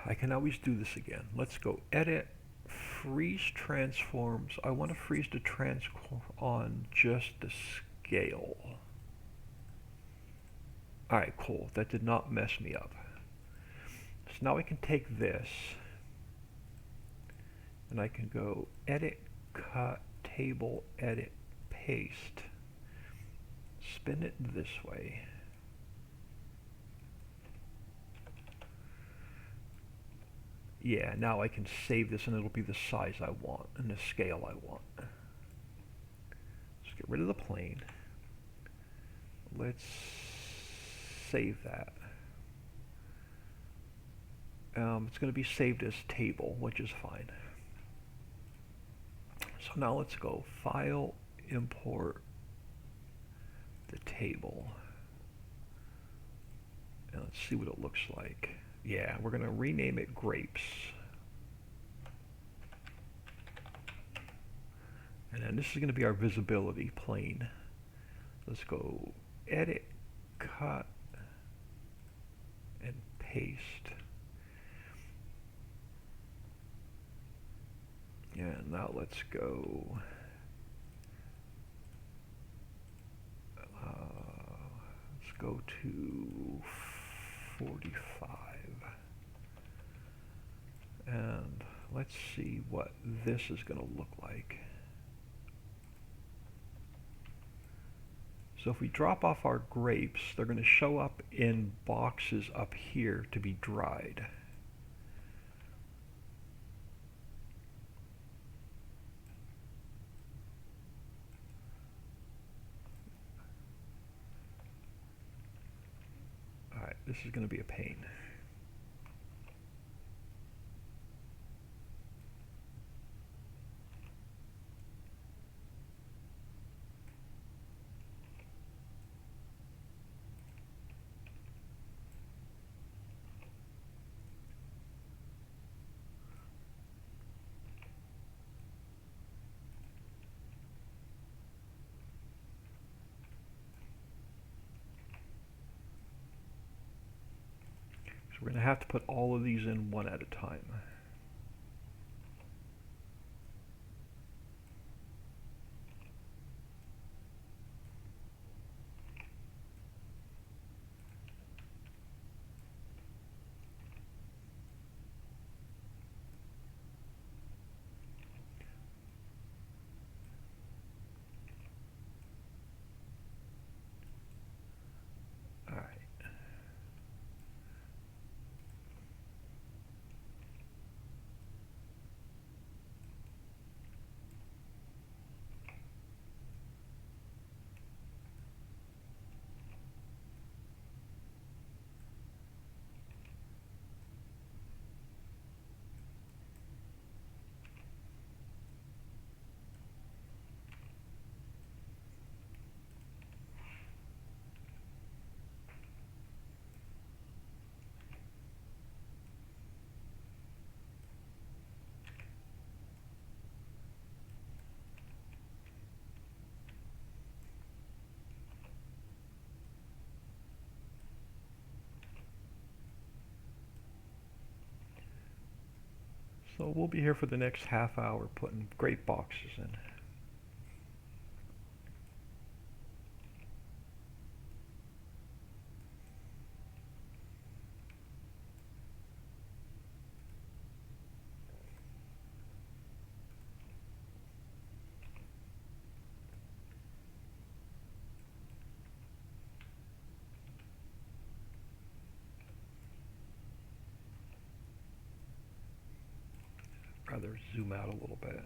I can always do this again. Let's go Edit, Freeze Transforms. I want to freeze the transform on just the scale. Alright, cool. That did not mess me up. So now I can take this and I can go Edit, Cut, Table, Edit, Paste. Spin it this way. Yeah, now I can save this and it'll be the size I want and the scale I want. Let's get rid of the plane. Let's save that. It's going to be saved as table, which is fine. So now let's go File, Import the table. And let's see what it looks like. Yeah, we're going to rename it grapes. And then this is going to be our visibility plane. Let's go Edit, Cut, and Paste. And now let's go let's go to 45. And let's see what this is going to look like. So if we drop off our grapes, they're going to show up in boxes up here to be dried. Alright, this is going to be a pain. So we're going to have to put all of these in one at a time. Alright. So we'll be here for the next half hour putting grape boxes in. Rather zoom out a little bit.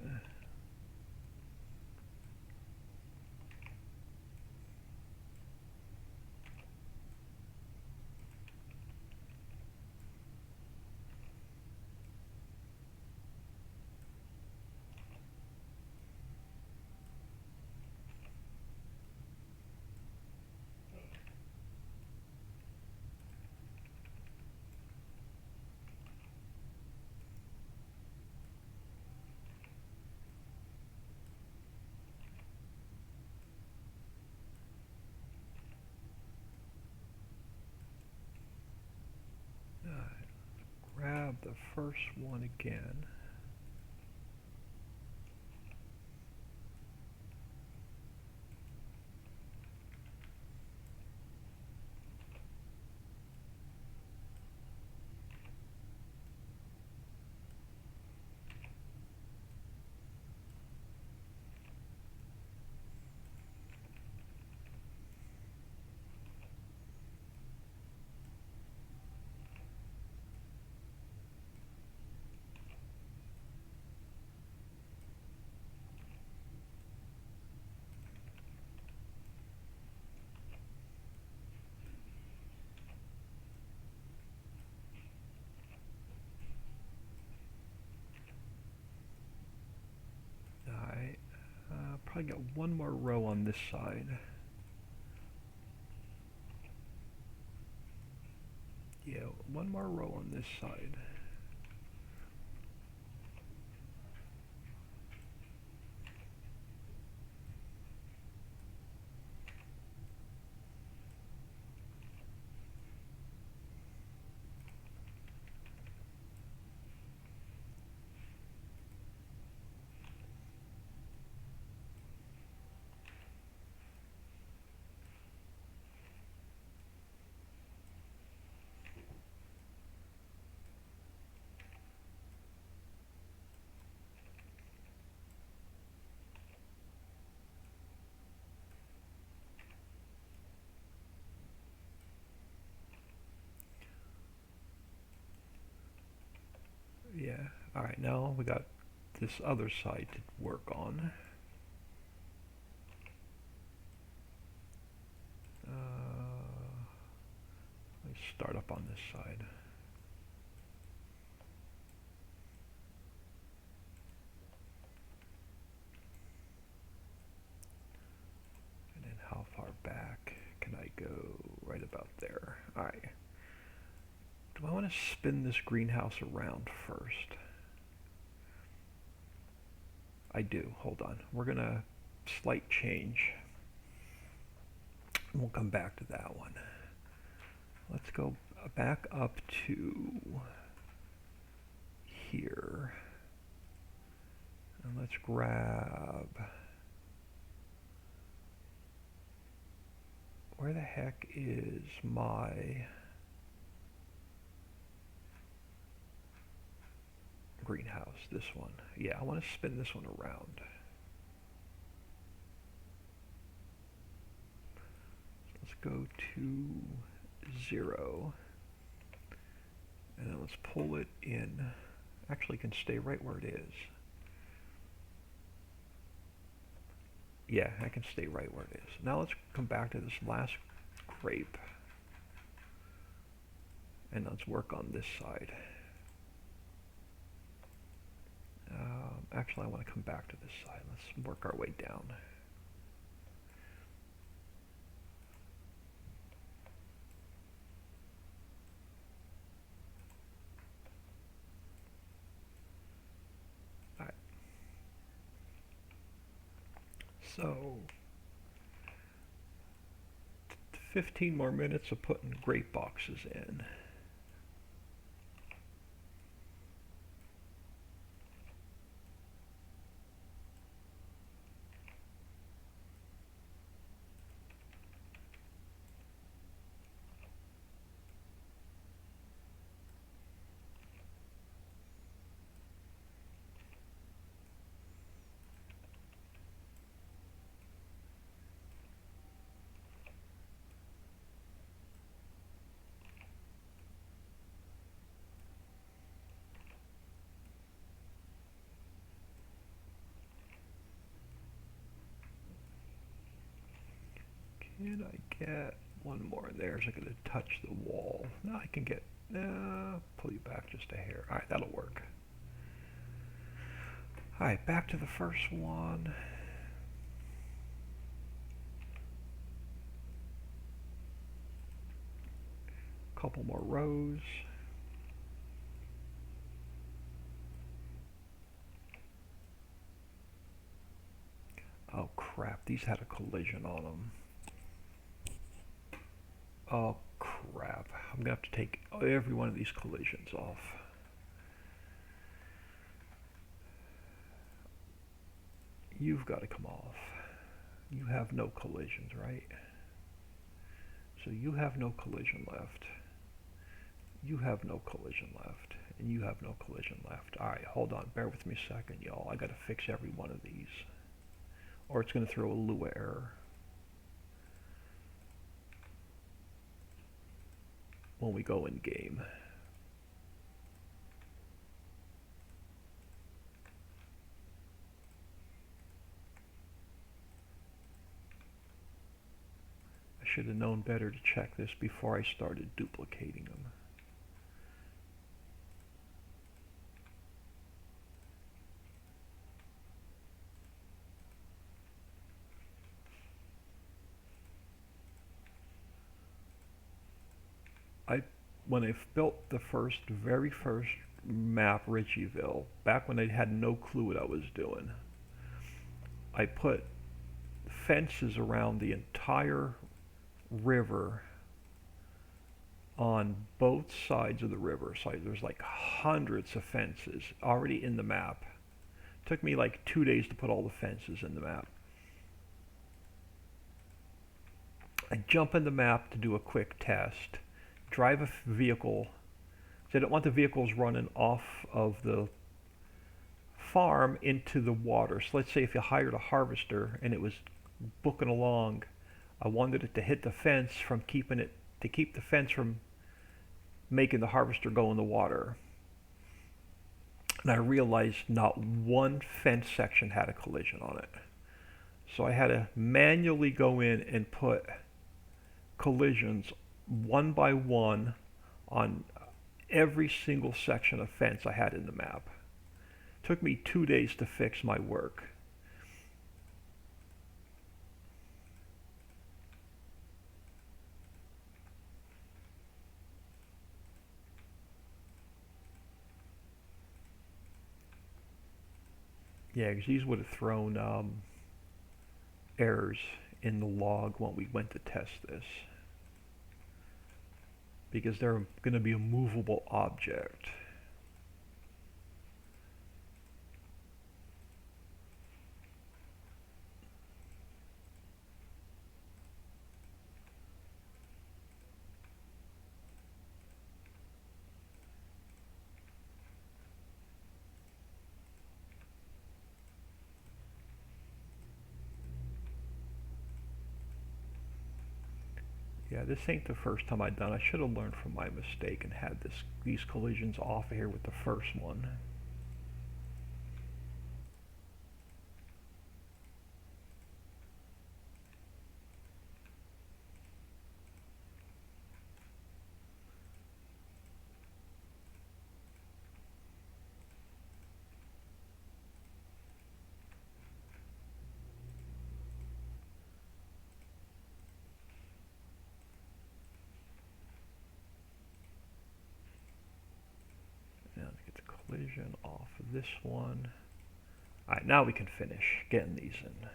Grab the first one again. Alright, probably got one more row on this side. Yeah, one more row on this side. Yeah, alright, now we got this other side to work on. Let's start up on this side. And then how far back can I go? Right about there. Alright. Do I want to spin this greenhouse around first? I do. Hold on. We're going to slight change. We'll come back to that one. Let's go back up to here. And let's grab... Where the heck is my greenhouse? This one. Yeah, I want to spin this one around. Let's go to 0. And then let's pull it in. Actually, it can stay right where it is. Yeah, I can stay right where it is. Now let's come back to this last grape. And let's work on this side. Actually, I want to come back to this side. Let's work our way down. All right. So, 15 more minutes of putting grape boxes in. And I get one more in there. So I'm going to touch the wall. Now I can get, pull you back just a hair. All right, that'll work. All right, back to the first one. Couple more rows. Oh crap, these had a collision on them. Oh crap, I'm gonna have to take every one of these collisions off. You've got to come off. You have no collisions, right? So you have no collision left. You have no collision left. And you have no collision left. Alright, hold on. Bear with me a second, y'all. I gotta fix every one of these. Or it's gonna throw a Lua error when we go in game. I should have known better to check this before I started duplicating them. When I built the very first map, Ritchieville, back when I had no clue what I was doing, I put fences around the entire river on both sides of the river. So there's like hundreds of fences already in the map. It took me like 2 days to put all the fences in the map. I jump in the map to do a quick test, drive a vehicle. So I don't want the vehicles running off of the farm into the water. So let's say if you hired a harvester and it was booking along, I wanted it to hit the fence from keep the fence from making the harvester go in the water. And I realized not one fence section had a collision on it. So I had to manually go in and put collisions one by one on every single section of fence I had in the map. It took me 2 days to fix my work. Yeah, because these would have thrown errors in the log when we went to test this. Because they're going to be a movable object. Yeah, this ain't the first time I've done. I should have learned from my mistake and had these collisions off here with the first one. Now to get the collision off of this one. Alright, now we can finish getting these in.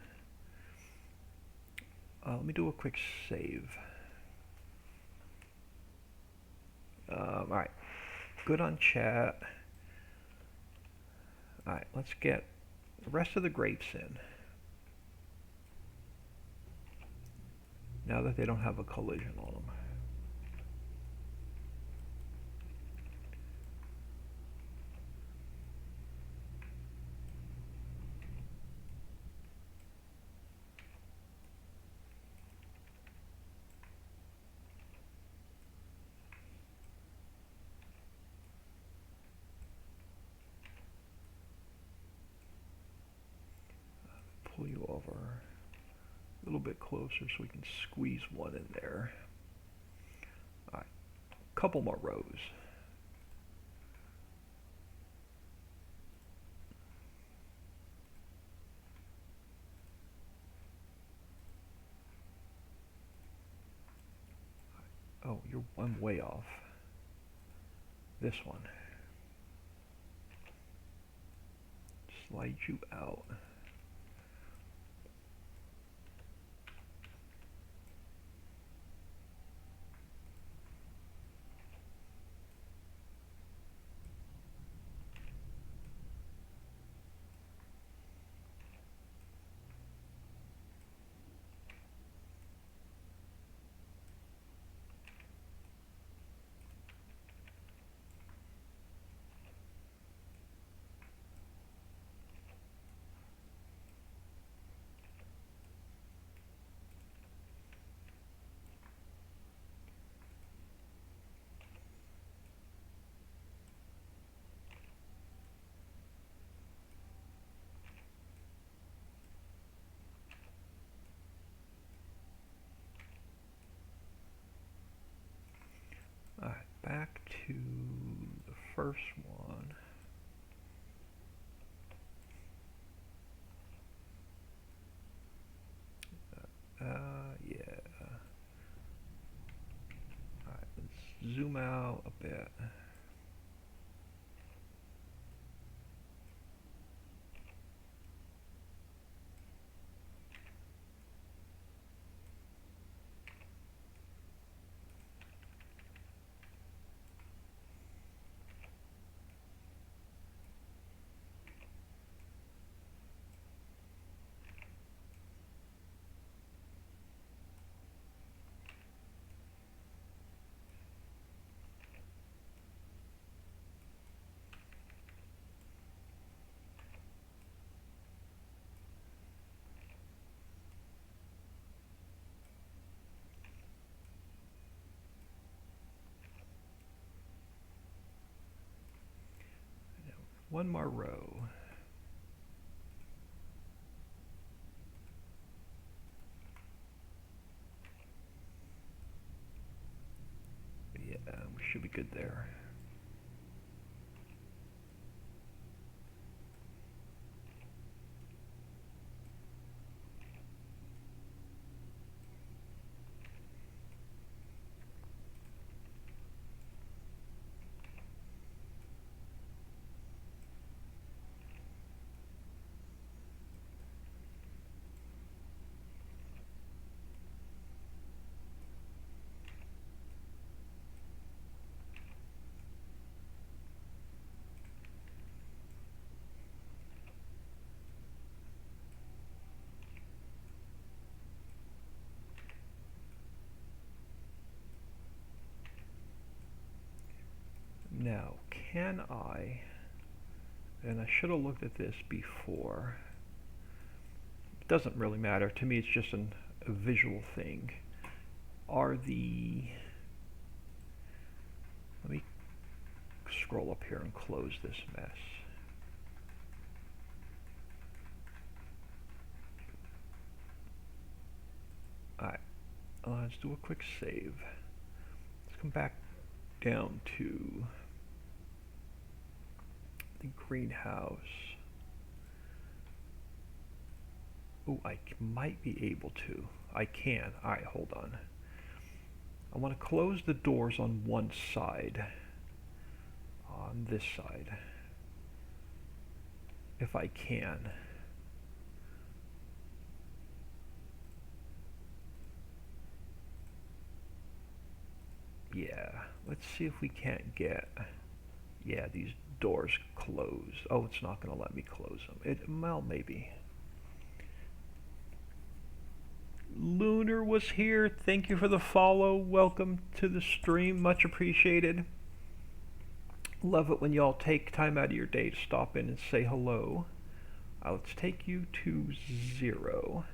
Let me do a quick save. Alright, good on chat. Alright, let's get the rest of the grapes in. Now that they don't have a collision on them. Pull you over. little bit closer so we can squeeze one in there. All right, couple more rows. Oh, I'm way off. This one. Slide you out. All right, back to the first one. Yeah. All right, let's zoom out a bit. One more row. Yeah, we should be good there. Now, can I, and I should have looked at this before, it doesn't really matter, to me it's just a visual thing. Let me scroll up here and close this mess. Alright, let's do a quick save. Let's come back down to the greenhouse. Oh, I might be able to. I can. Alright, hold on. I want to close the doors on one side. On this side. If I can. Yeah, let's see if we can't get, yeah, these doors closed. Oh, it's not going to let me close them. Well, maybe. Lunar was here. Thank you for the follow. Welcome to the stream. Much appreciated. Love it when y'all take time out of your day to stop in and say hello. Let's take you to 0.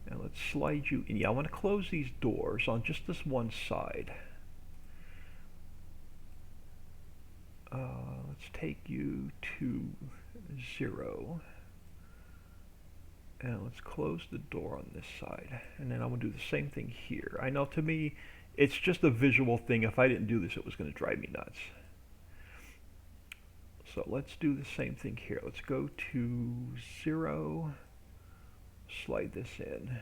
And let's slide you in. Yeah, I want to close these doors on just this one side. Let's take you to 0. And let's close the door on this side. And then I'm going to do the same thing here. I know to me, it's just a visual thing. If I didn't do this, it was going to drive me nuts. So let's do the same thing here. Let's go to 0, slide this in.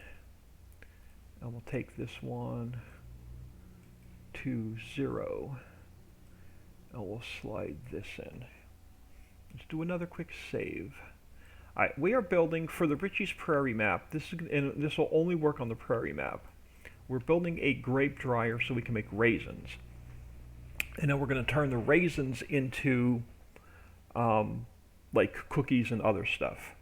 And we'll take this one to 0. And we'll slide this in. Let's do another quick save. Alright, we are building for the Ritchie's Prairie map. And this will only work on the Prairie map. We're building a grape dryer so we can make raisins. And then we're going to turn the raisins into like cookies and other stuff.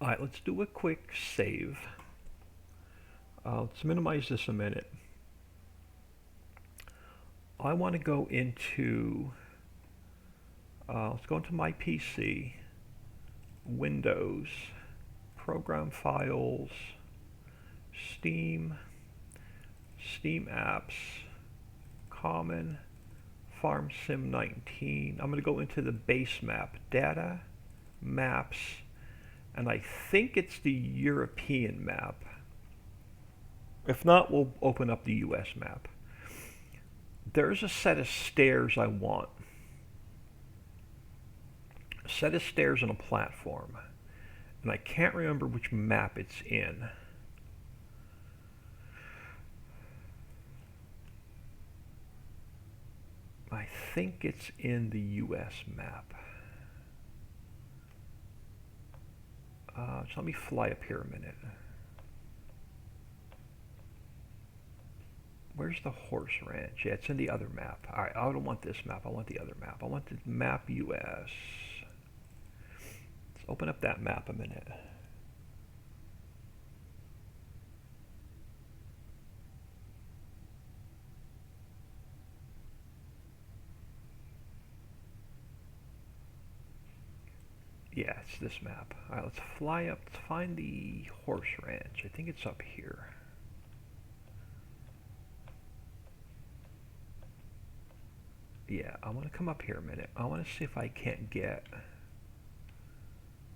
Alright, let's do a quick save. Let's minimize this a minute. I want to go into, let's go into my PC, Windows, Program Files, Steam, Steam Apps, Common, Farm Sim 19. I'm going to go into the base map, Data, Maps, and I think it's the European map. If not, we'll open up the US map. There's a set of stairs I want. A set of stairs on a platform. And I can't remember which map it's in. I think it's in the US map. So let me fly up here a minute. Where's the horse ranch? Yeah, it's in the other map. Alright, I don't want this map. I want the other map. I want the map US. Let's open up that map a minute. Yeah, it's this map. Alright, let's fly up. Let's find the horse ranch. I think it's up here. Yeah, I want to come up here a minute. I want to see if I can't get...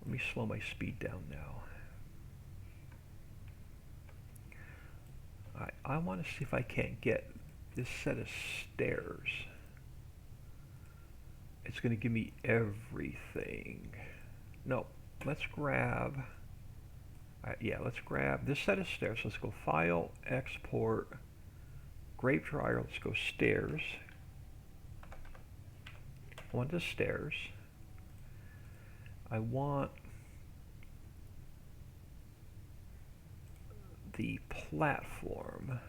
Let me slow my speed down now. I want to see if I can't get this set of stairs. It's going to give me everything. No, let's grab... yeah, let's grab this set of stairs. Let's go File, Export, Grape Dryer. Let's go Stairs. I want the stairs. I want the platform.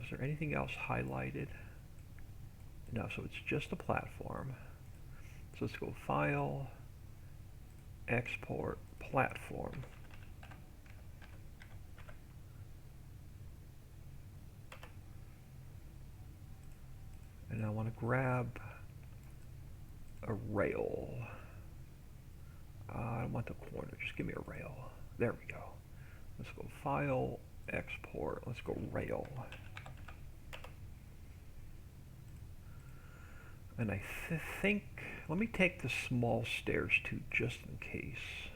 Is there anything else highlighted? No, so it's just a platform. So let's go File, Export, Platform. And I want to grab a rail. I don't want the corner, just give me a rail. There we go. Let's go File, Export, let's go Rail. And I think, let me take the small stairs too, just in case.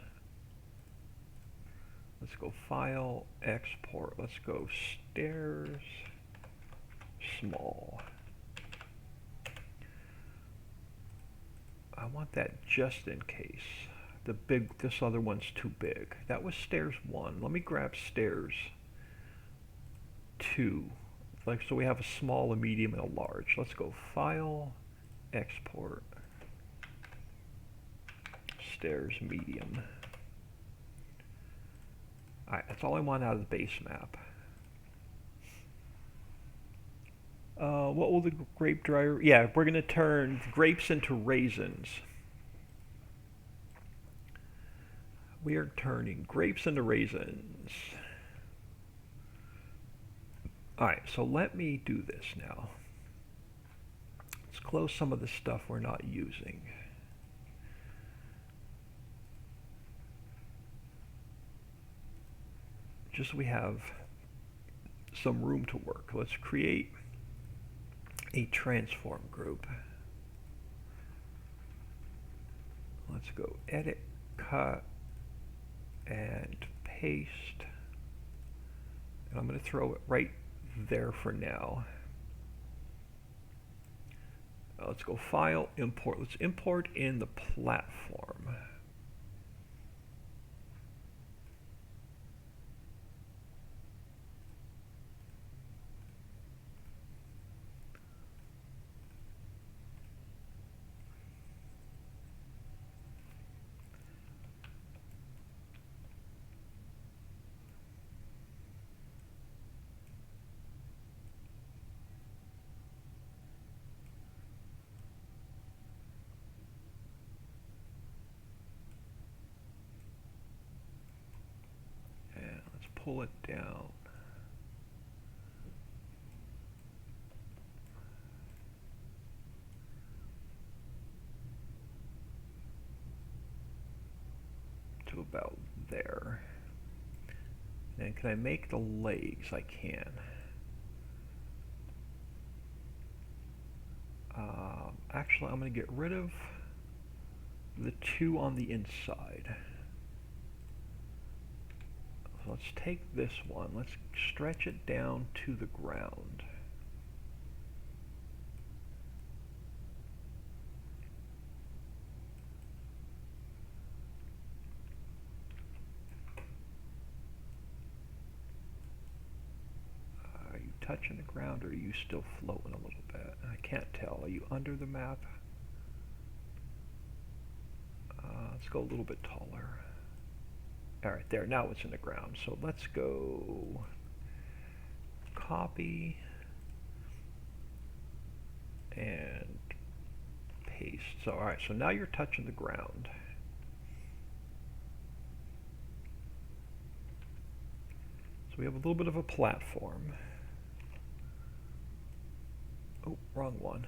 Let's go File, Export, let's go Stairs, Small. I want that just in case. This other one's too big. That was stairs 1. Let me grab stairs 2. Like, so we have a small, a medium, and a large. Let's go File, Export, Stairs, Medium. Alright, that's all I want out of the base map. What will the grape dryer... Yeah, we're going to turn grapes into raisins. We are turning grapes into raisins. Alright, so let me do this now. Let's close some of the stuff we're not using. Just so we have some room to work. Let's create a transform group. Let's go edit, cut, and paste. And I'm going to throw it right there for now. Let's go File, Import. Let's import in the platform. And let's pull it down. To about there. And can I make the legs? I can. Actually, I'm going to get rid of the two on the inside. So let's take this one. Let's stretch it down to the ground. Are you touching the ground, or are you still floating a little bit? I can't tell. Are you under the map? Let's go a little bit taller. All right, there. Now it's in the ground. So let's go copy and paste. So all right. So now you're touching the ground. So we have a little bit of a platform. Oh, wrong one.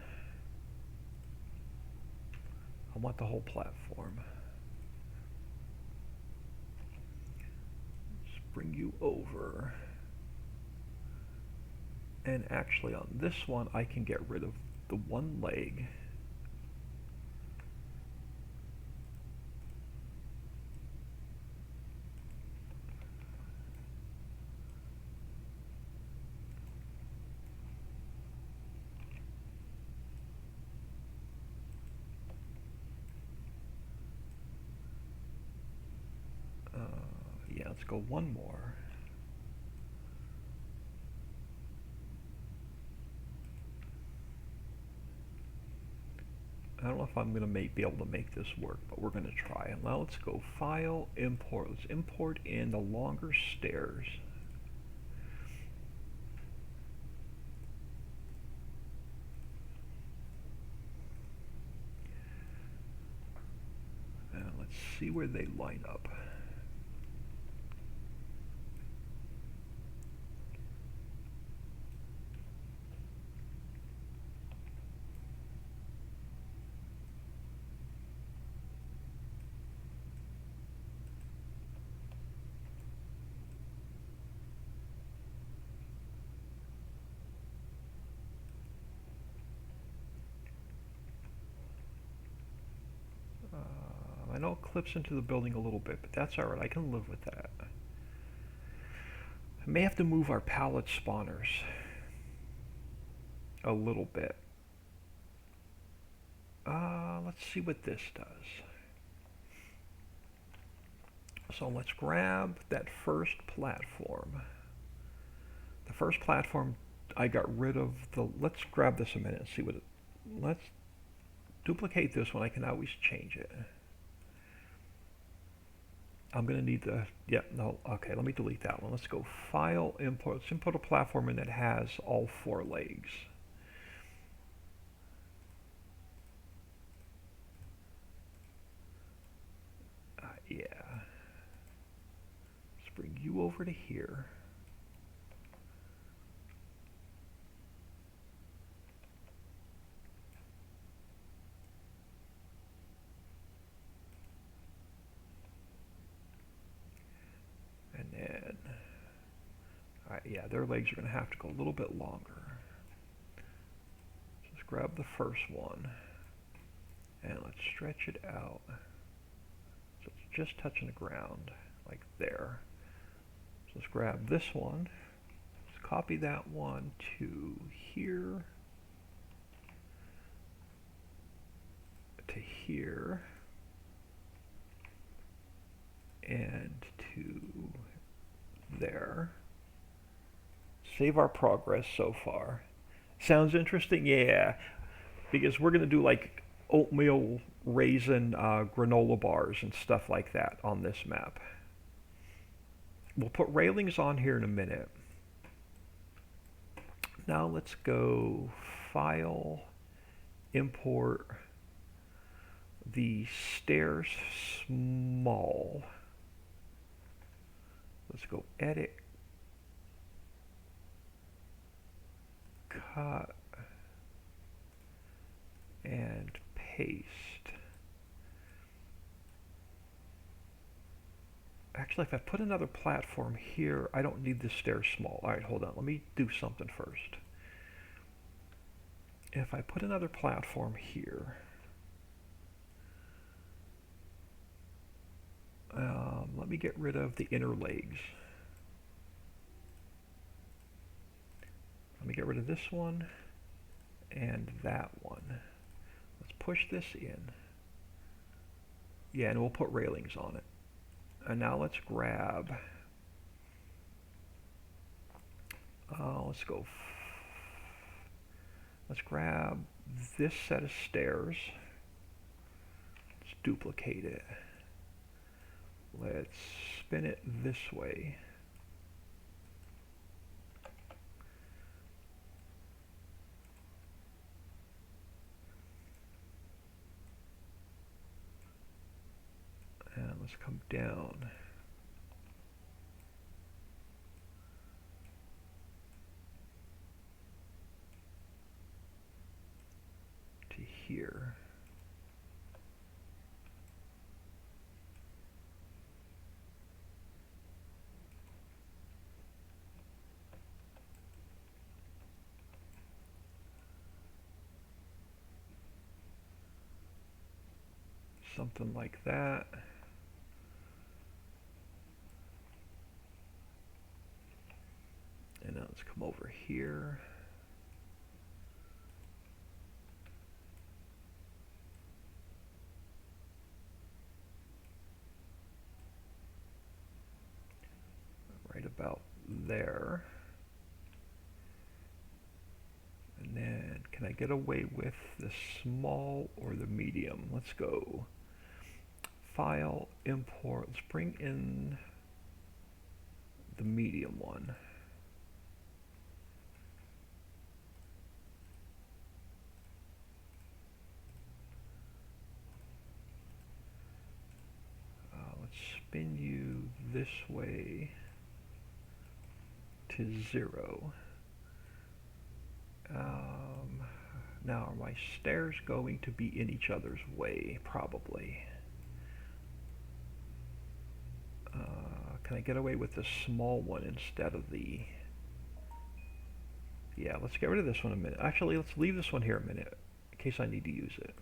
I want the whole platform. Let's bring you over. And actually on this one, I can get rid of the one leg. Yeah, let's go one more. I don't know if I'm going to be able to make this work, but we're going to try it. Now let's go File, Import. Let's import in the longer stairs. And let's see where they line up. I know it clips into the building a little bit, but that's alright. I can live with that. I may have to move our pallet spawners a little bit. Let's see what this does. So let's grab that first platform. The first platform, I got rid of the, let's grab this a minute and see what it, let's duplicate this one. I can always change it. I'm going to need the, yeah, no, okay, let me delete that one. Let's go File, Import. Let's import a platform and that has all four legs. Yeah. Let's bring you over to here. And then, all right, yeah, their legs are going to have to go a little bit longer. So let's grab the first one and let's stretch it out. So it's just touching the ground, like there. So let's grab this one. Let's copy that one to here, to here, and to there. Save our progress so far. Sounds interesting? Yeah, because we're going to do like oatmeal raisin granola bars and stuff like that on this map. We'll put railings on here in a minute. Now let's go File, Import the stairs small. Let's go Edit, Cut, and Paste. Actually, if I put another platform here, I don't need the stairs small. All right, hold on. Let me do something first. If I put another platform here, let me get rid of the inner legs. Let me get rid of this one and that one. Let's push this in. Yeah, and we'll put railings on it. And now let's grab, let's grab this set of stairs. Let's duplicate it. Let's spin it this way. And let's come down. To here. Something like that. And now let's come over here. Right about there. And then can I get away with the small or the medium? Let's go File, Import. Let's bring in the medium one. Let's spin you this way to 0. Now are my stairs going to be in each other's way? Probably. Can I get away with the small one instead of the... Yeah, let's get rid of this one a minute. Actually, let's leave this one here a minute in case I need to use it.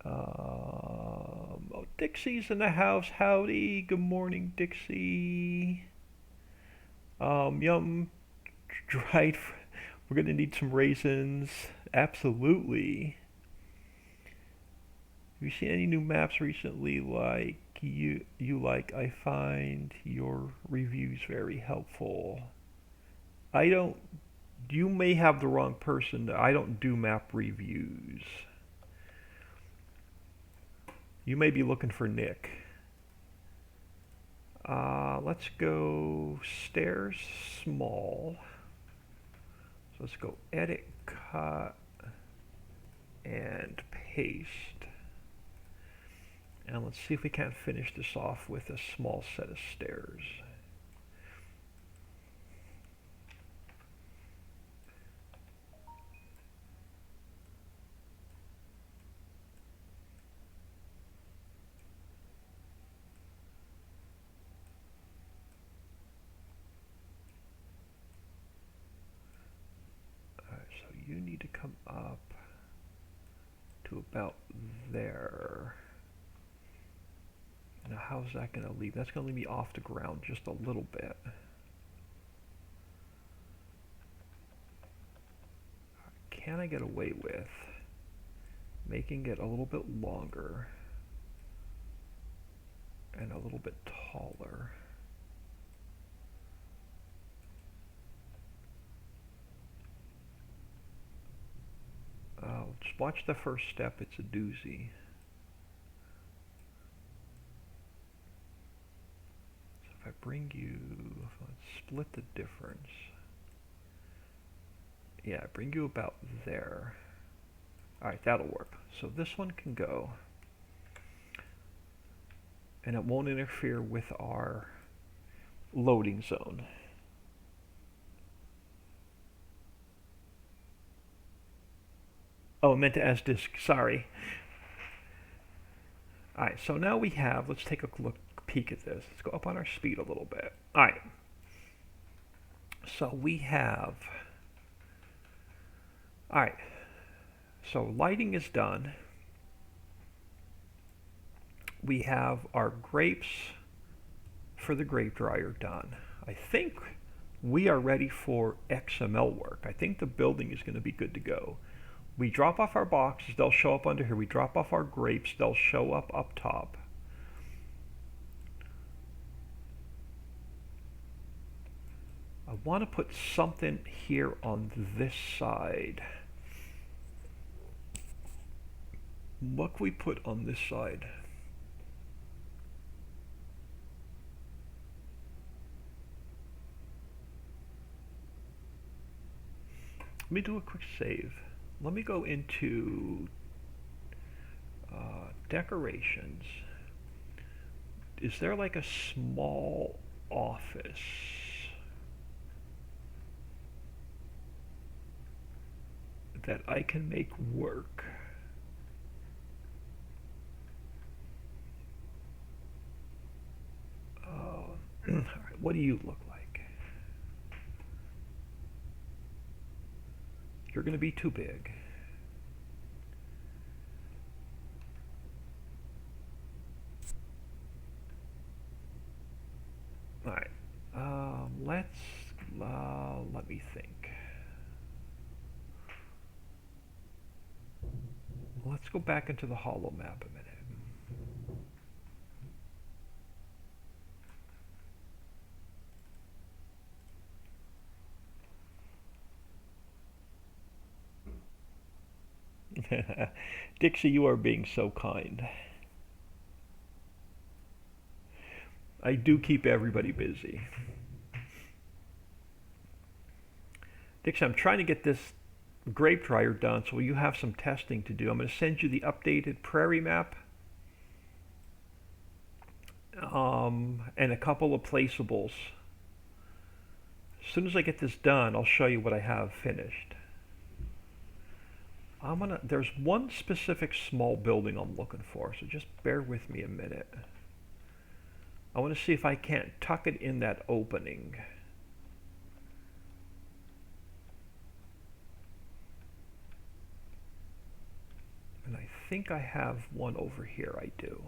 Oh, Dixie's in the house. Howdy. Good morning, Dixie. Yum. Dried. We're going to need some raisins. Absolutely. Have you seen any new maps recently like you like? I find your reviews very helpful. I don't... You may have the wrong person. I don't do map reviews. You may be looking for Nick. Let's go stairs small. So let's go Edit, Cut, and Paste. And let's see if we can't finish this off with a small set of stairs. need to come up to about there. Now how's that going to leave? That's going to leave me off the ground just a little bit. Can I get away with making it a little bit longer and a little bit taller? Just watch the first step, it's a doozy. So if I bring you, let's split the difference. Yeah, bring you about there. Alright, that'll work. So this one can go. And it won't interfere with our loading zone. Oh, I meant to as disk, sorry. Alright, so now we have, let's take a peek at this. Let's go up on our speed a little bit. Alright. So we have, alright, so lighting is done. We have our grapes for the grape dryer done. I think we are ready for XML work. I think the building is going to be good to go. We drop off our boxes, they'll show up under here. We drop off our grapes, they'll show up top. I want to put something here on this side. What can we put on this side? Let me do a quick save. Let me go into decorations. Is there like a small office? That I can make work? What do you look like? You're going to be too big. Alright, let me think. Let's go back into the hollow map a minute. Dixie, you are being so kind. I do keep everybody busy. Dixie, I'm trying to get this grape dryer done, so you have some testing to do. I'm going to send you the updated prairie map and a couple of placeables. As soon as I get this done, I'll show you what I have finished. There's one specific small building I'm looking for, so just bear with me a minute. I want to see if I can't tuck it in that opening. And I think I have one over here. I do.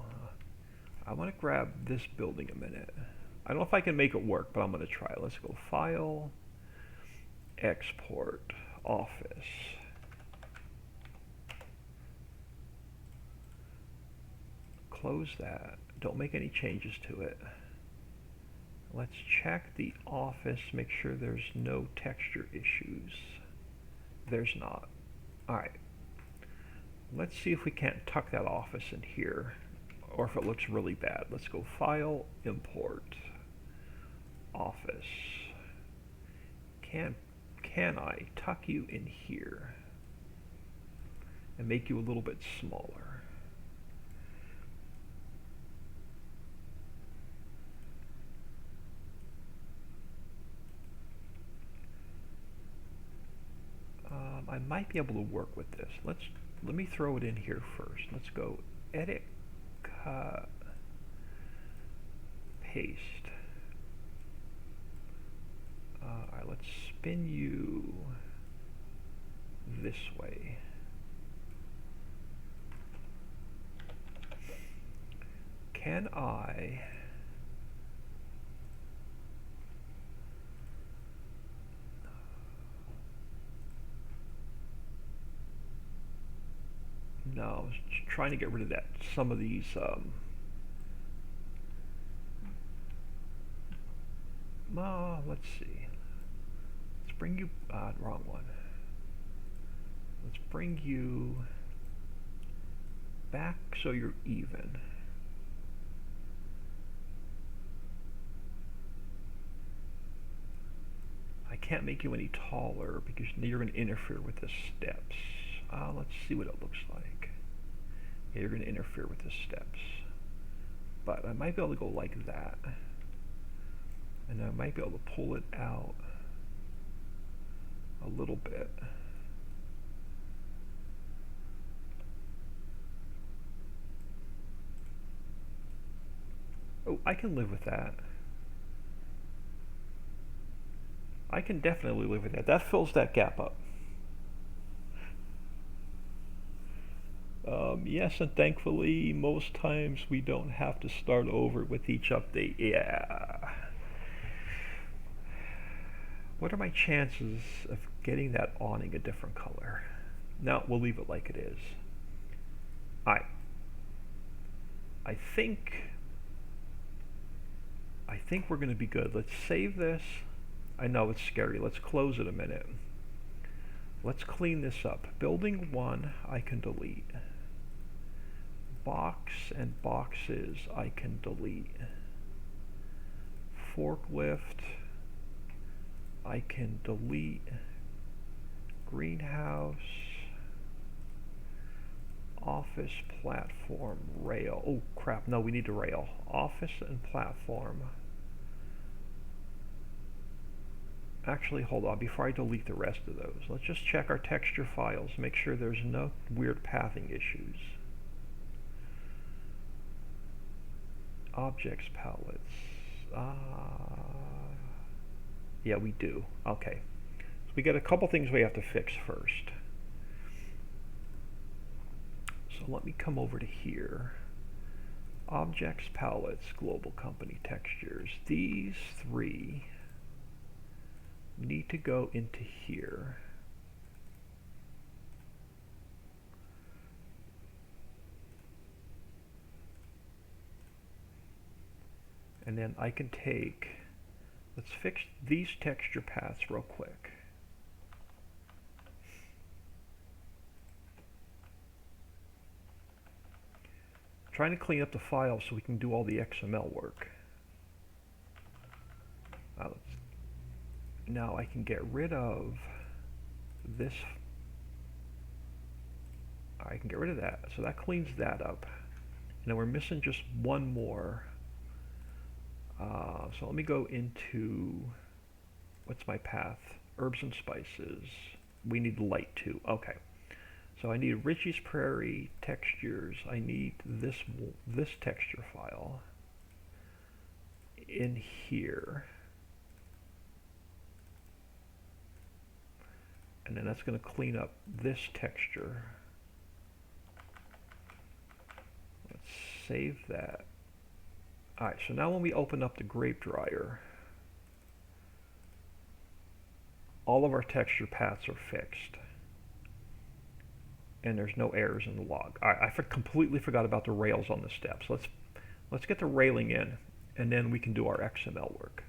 I want to grab this building a minute. I don't know if I can make it work, but I'm going to try. Let's go File, Export, Office. Close that. Don't make any changes to it. Let's check the office, make sure there's no texture issues. There's not. Alright. Let's see if we can't tuck that office in here, or if it looks really bad. Let's go File, Import, Office. Can I tuck you in here and make you a little bit smaller? I might be able to work with this. Let me throw it in here first. Let's go Edit, Cut, Paste. Alright, let's spin you this way. Can I no, I was trying to get rid of that. Some of these let's see. Let's bring you wrong one. Let's bring you back so you're even. I can't make you any taller because you're going to interfere with the steps. Let's see what it looks like. Yeah, you're going to interfere with the steps. But I might be able to go like that. And I might be able to pull it out a little bit. Oh, I can live with that. I can definitely live with that. That fills that gap up. Yes, and thankfully, most times we don't have to start over with each update. Yeah. What are my chances of getting that awning a different color? No, we'll leave it like it is. I think we're going to be good. Let's save this. I know it's scary. Let's close it a minute. Let's clean this up. Building 1, I can delete. Box and boxes, I can delete. Forklift, I can delete. Greenhouse, office, platform, rail. Oh crap, no, we need a rail. Office and platform. Actually, hold on, before I delete the rest of those, let's just check our texture files, make sure there's no weird pathing issues. Objects palettes. Yeah, we do. Okay. So we got a couple things we have to fix first. So let me come over to here. Objects, palettes, global company textures. These 3 need to go into here. And then I can take, let's fix these texture paths real quick. Trying to clean up the file so we can do all the XML work. Now I can get rid of this. I can get rid of that. So that cleans that up. And then we're missing just one more. So let me go into, what's my path? Herbs and spices. We need light too. Okay. So I need Richie's Prairie textures. I need this texture file in here. And then that's going to clean up this texture. Let's save that. Alright, so now when we open up the grape dryer, all of our texture paths are fixed. And there's no errors in the log. I completely forgot about the rails on the steps. Let's get the railing in, and then we can do our XML work.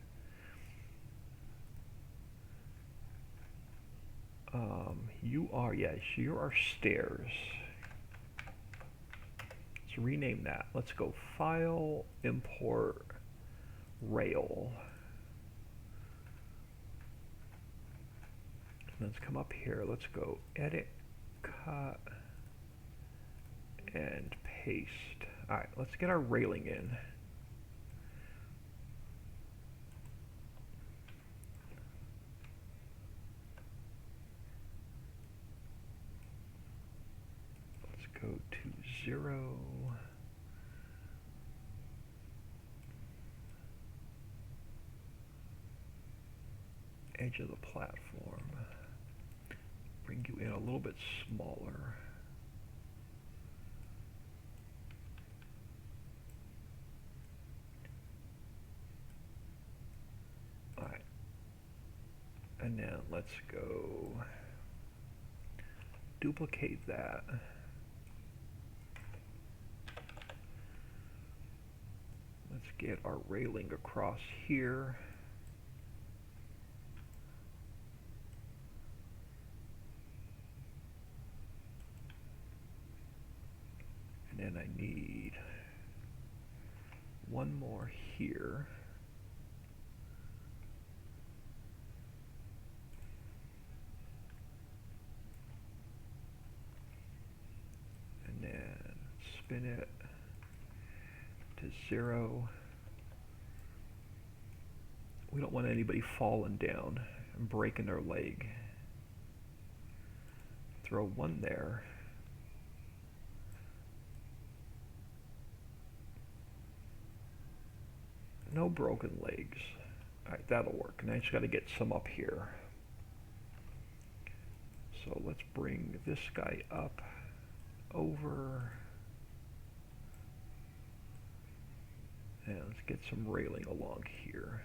You are stairs. Let's rename that. Let's go File, Import, Rail. Let's come up here. Let's go Edit, Cut, and Paste. Alright, let's get our railing in. Go to 0. Edge of the platform. bring you in a little bit smaller. Alright. And then let's go duplicate that. Let's get our railing across here. And then I need one more here. And then spin it to 0. We don't want anybody falling down and breaking their leg. Throw one there. No broken legs. Alright, that'll work. And I just got to get some up here. So let's bring this guy up, over, and let's get some railing along here.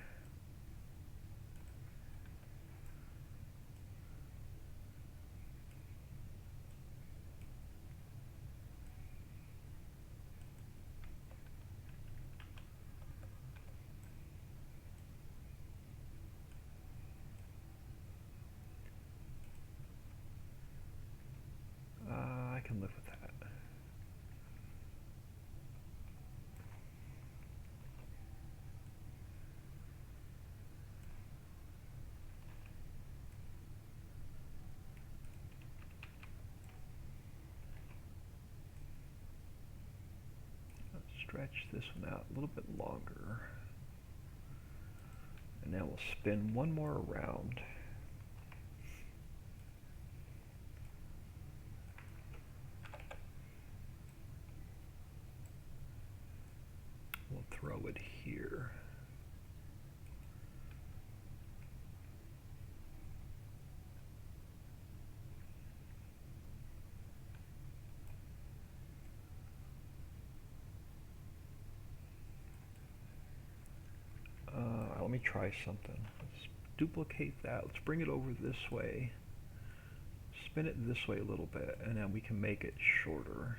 I can live with that. Let's stretch this one out a little bit longer. And now we'll spin one more around. We'll throw it here. Let me try something. Let's duplicate that. Let's bring it over this way. Spin it this way a little bit, and then we can make it shorter.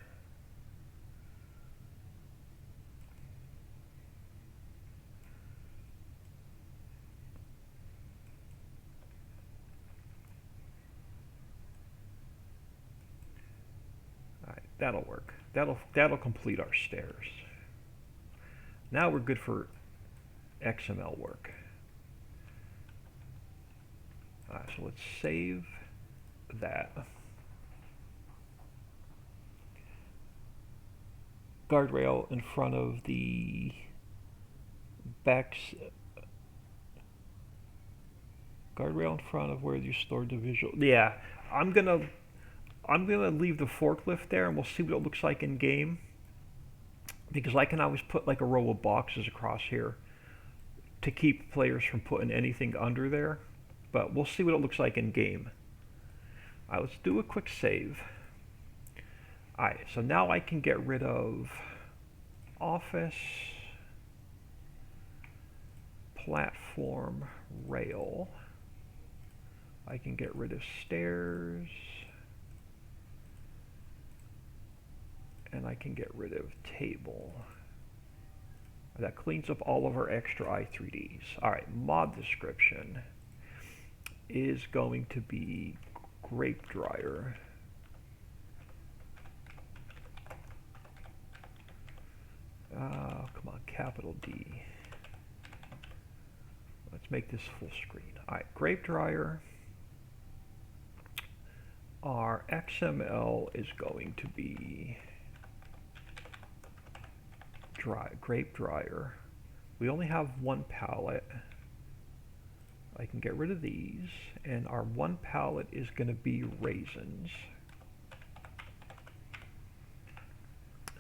Alright, that'll work. That'll complete our stairs. Now we're good for XML work. Alright, so let's save that. Guardrail in front of the back. Guardrail in front of where you stored the visual. Yeah, I'm gonna leave the forklift there, and we'll see what it looks like in game. Because I can always put like a row of boxes across here to keep players from putting anything under there, but we'll see what it looks like in game. Alright, let's do a quick save. Alright, so now I can get rid of office, platform, rail. I can get rid of stairs, and I can get rid of table. That cleans up all of our extra i3ds. Alright, mod description is going to be grape dryer. Come on, capital D. Let's make this full screen. Alright, grape dryer. Our XML is going to be grape dryer. We only have one palette. I can get rid of these, and our one palette is going to be raisins.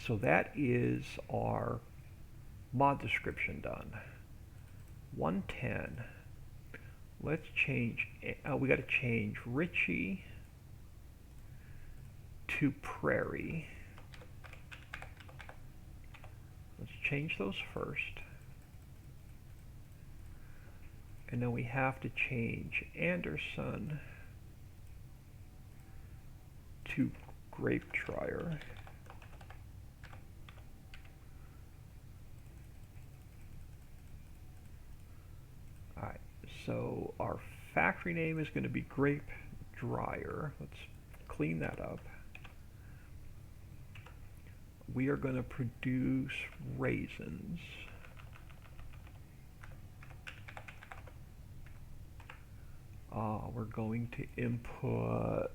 So that is our mod description done. 110. Let's change, we got to change Richie to prairie. Let's change those first. And then we have to change Anderson to grape dryer. Alright, so our factory name is going to be grape dryer. Let's clean that up. We are going to produce raisins. We're going to input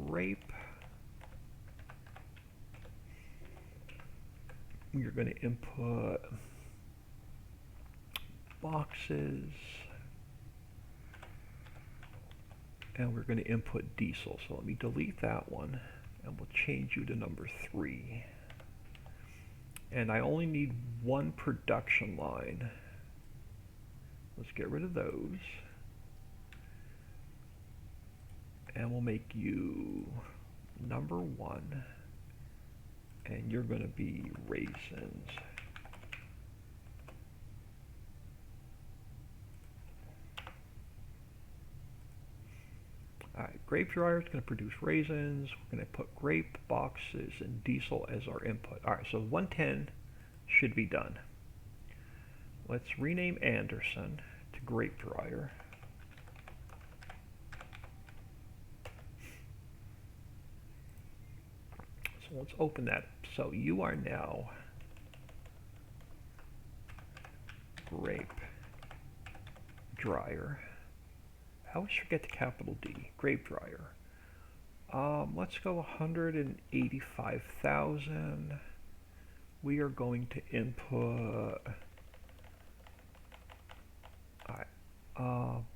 grape. We're going to input boxes. And we're going to input diesel. So let me delete that one. And we'll change you to number 3. And I only need one production line. Let's get rid of those. And we'll make you number 1. And you're going to be raisins. Alright, grape dryer is going to produce raisins. We're going to put grape boxes and diesel as our input. Alright, so 110 should be done. Let's rename Anderson to grape dryer. So let's open that. So you are now grape dryer. I always forget the capital D. Grape dryer. Let's go 185,000. We are going to input.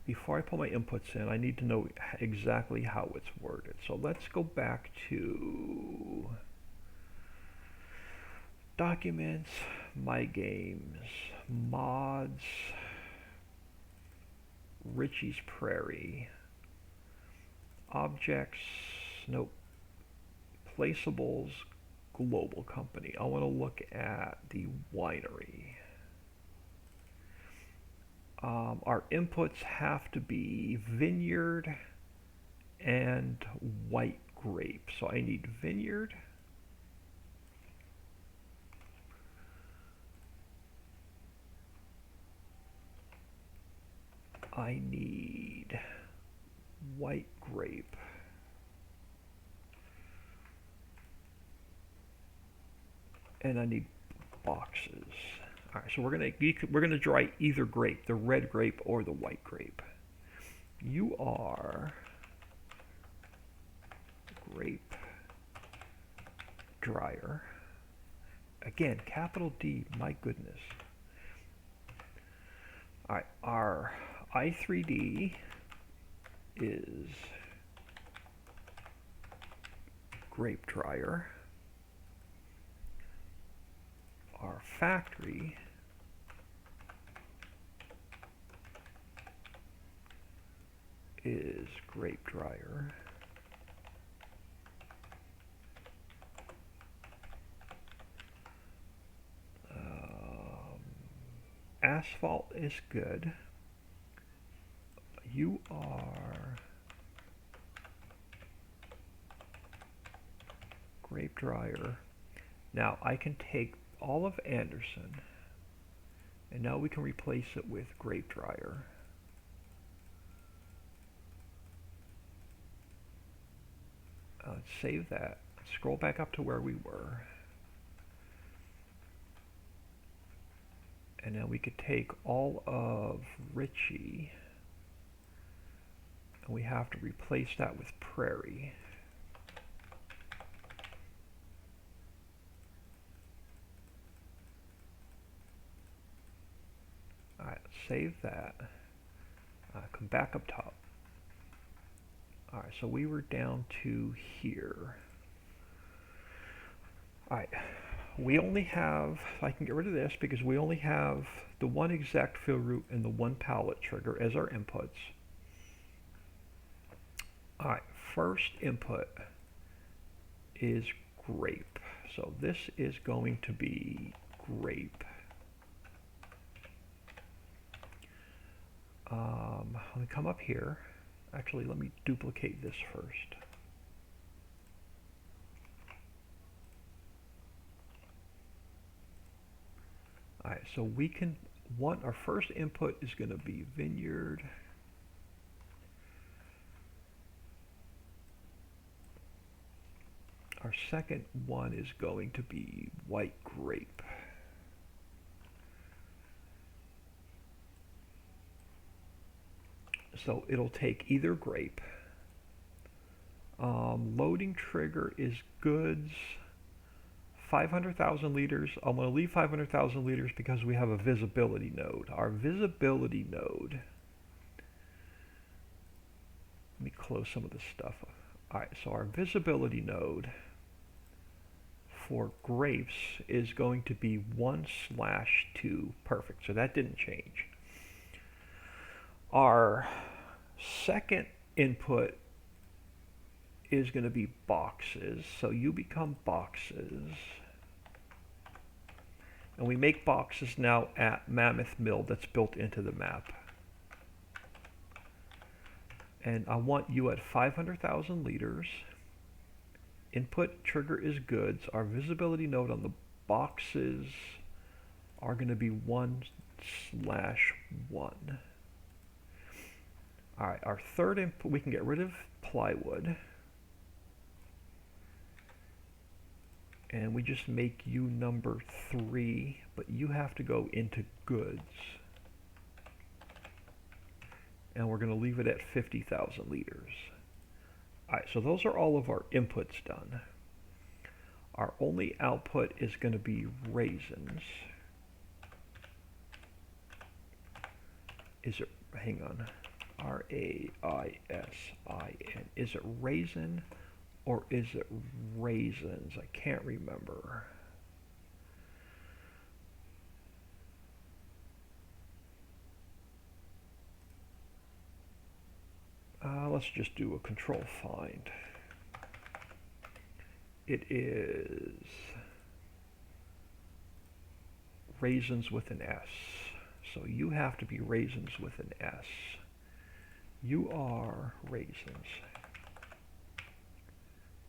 Before I put my inputs in, I need to know exactly how it's worded. So let's go back to documents, my games, mods, Richie's Prairie, objects, nope, placeables, global company. I want to look at the winery. Our inputs have to be vineyard and white grape. So I need vineyard. I need white grape. And I need boxes. All right, so we're gonna dry either grape, the red grape or the white grape. You are grape dryer. Again, capital D, my goodness. All right, our I3D is grape dryer. Our factory is grape dryer. Asphalt is good. You are grape dryer. Now I can take all of Anderson and now we can replace it with grape dryer. Let's save that. Scroll back up to where we were. And now we could take all of Richie and we have to replace that with prairie. Alright, save that. Come back up top. Alright, so we were down to here. Alright, we only have, I can get rid of this because we only have the one exact fill root and the one pallet trigger as our inputs. Alright, first input, is grape. So this is going to be grape. Let me come up here. Actually, let me duplicate this first. Alright, so we can, our first input is going to be vineyard. Our second one is going to be white grape. So it'll take either grape. Loading trigger is goods, 500,000 liters. I'm going to leave 500,000 liters because we have a visibility node. Our visibility node, let me close some of this stuff. Alright, so our visibility node for grapes is going to be 1/2. Perfect, so that didn't change. Our second input is going to be boxes, so you become boxes. And we make boxes now at Mammoth Mill that's built into the map. And I want you at 500,000 liters. Input trigger is goods. Our visibility node on the boxes are going to be 1/1. Alright, our third input, we can get rid of plywood. And we just make you number 3, but you have to go into goods. And we're going to leave it at 50,000 liters. Alright, so those are all of our inputs done. Our only output is going to be raisins. Is it, hang on, R-A-I-S-I-N. Is it raisin or is it raisins? I can't remember. Let's just do a control find. It is raisins with an S. So you have to be raisins with an S. You are raisins.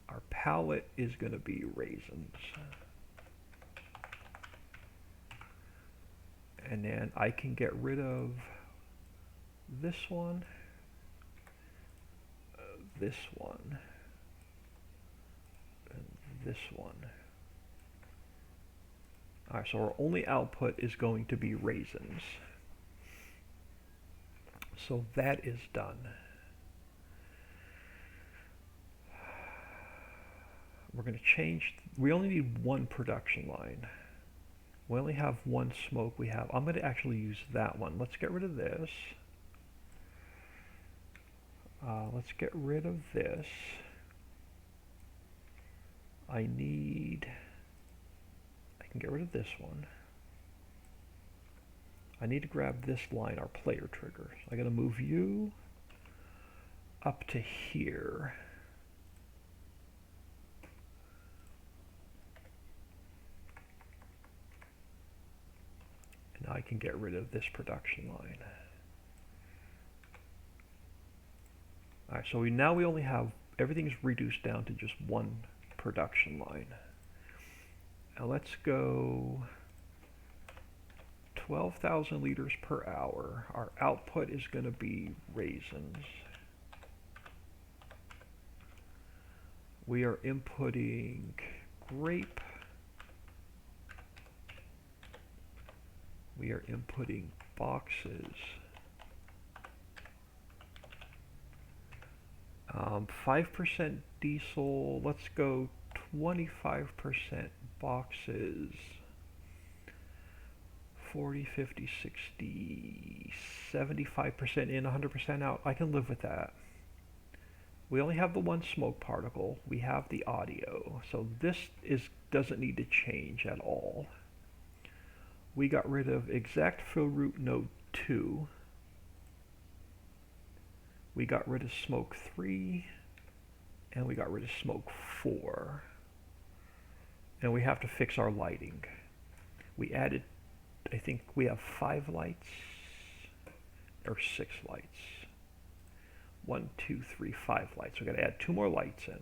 Our palette is going to be raisins. And then I can get rid of this one, this one, and this one. Alright, so our only output is going to be raisins. So that is done. We're going to change, we only need one production line. We only have one smoke we have. I'm going to actually use that one. Let's get rid of this. Let's get rid of this. I can get rid of this one. I need to grab this line, our player trigger. So I'm going to move you up to here. And I can get rid of this production line. Alright, so now we only have, everything's reduced down to just one production line. Now let's go 12,000 liters per hour. Our output is going to be raisins. We are inputting grape. We are inputting boxes. 5% diesel, let's go 25% boxes. 40, 50, 60, 75% in, 100% out. I can live with that. We only have the one smoke particle. We have the audio. So this doesn't need to change at all. We got rid of exact fill route node 2. We got rid of smoke 3. And we got rid of smoke 4. and we have to fix our lighting. We added, I think we have 5 lights or 6 lights. 1, 2, 3, 5 lights. We got to add 2 more lights in.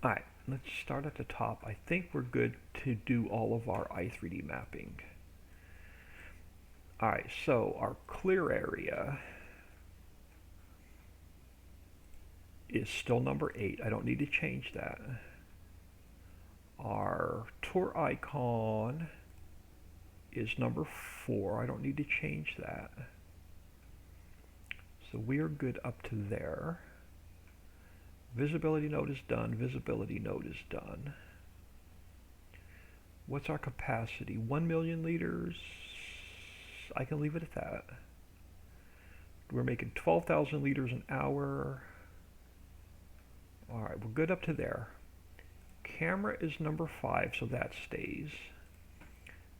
All right, let's start at the top. I think we're good to do all of our i3D mapping. All right, so our clear area is still number 8. I don't need to change that. Our tour icon is number 4. I don't need to change that. So we are good up to there. Visibility node is done. Visibility node is done. What's our capacity? 1 million liters. I can leave it at that. We're making 12,000 liters an hour. All right, we're good up to there. Camera is number 5, so that stays.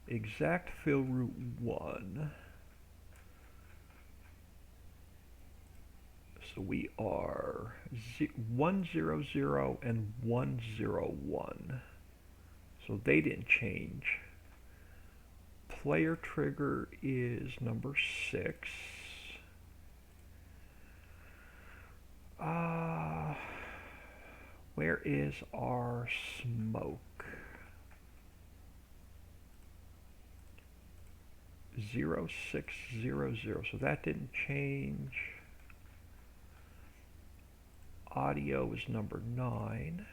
Exact fill route 1. So we are 100 and 101. So they didn't change. Player trigger is number 6. Where is our smoke? 0600, so that didn't change. Audio is number 9.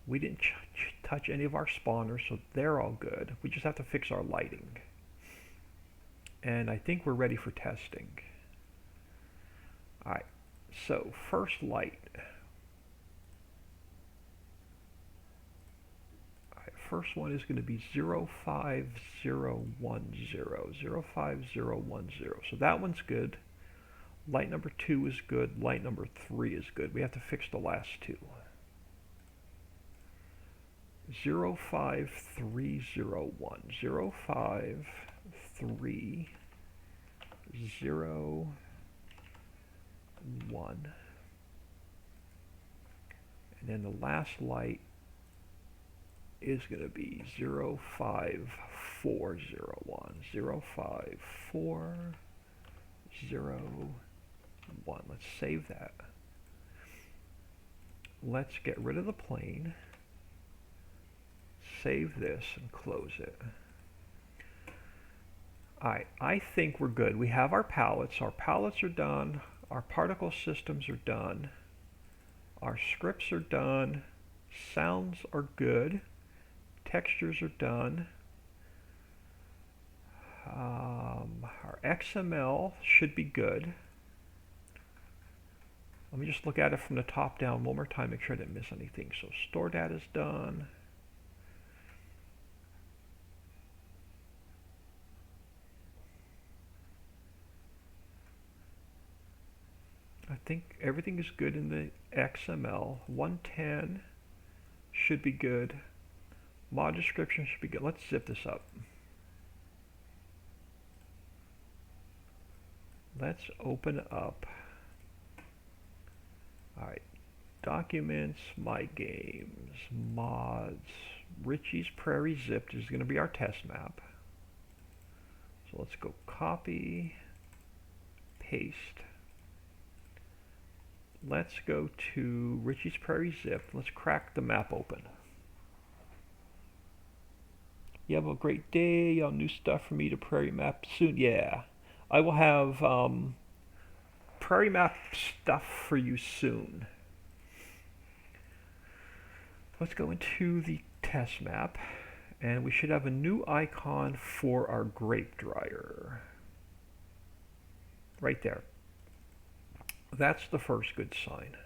We didn't touch any of our spawners, so they're all good. We just have to fix our lighting. And I think we're ready for testing. Alright, so first light. First one is going to be 05010. 05010. So that one's good. Light number 2 is good. Light number 3 is good. We have to fix the last 2. 05301. 05301. And then the last light is going to be 05401. 05401. Let's save that. Let's get rid of the plane. Save this and close it. Alright, I think we're good. We have our palettes. Our palettes are done. Our particle systems are done. Our scripts are done. Sounds are good. Textures are done. Our XML should be good. Let me just look at it from the top down one more time, make sure I didn't miss anything. So store data is done. I think everything is good in the XML. 110 should be good. Mod description should be good. Let's zip this up. Let's open up. Alright. Documents, my games, mods. Richie's Prairie Zipped is going to be our test map. So let's go copy, paste. Let's go to Richie's Prairie Zipped. Let's crack the map open. You have a great day. New stuff for me to Prairie Map soon. Yeah, I will have Prairie Map stuff for you soon. Let's go into the test map, and we should have a new icon for our grape dryer. Right there. That's the first good sign.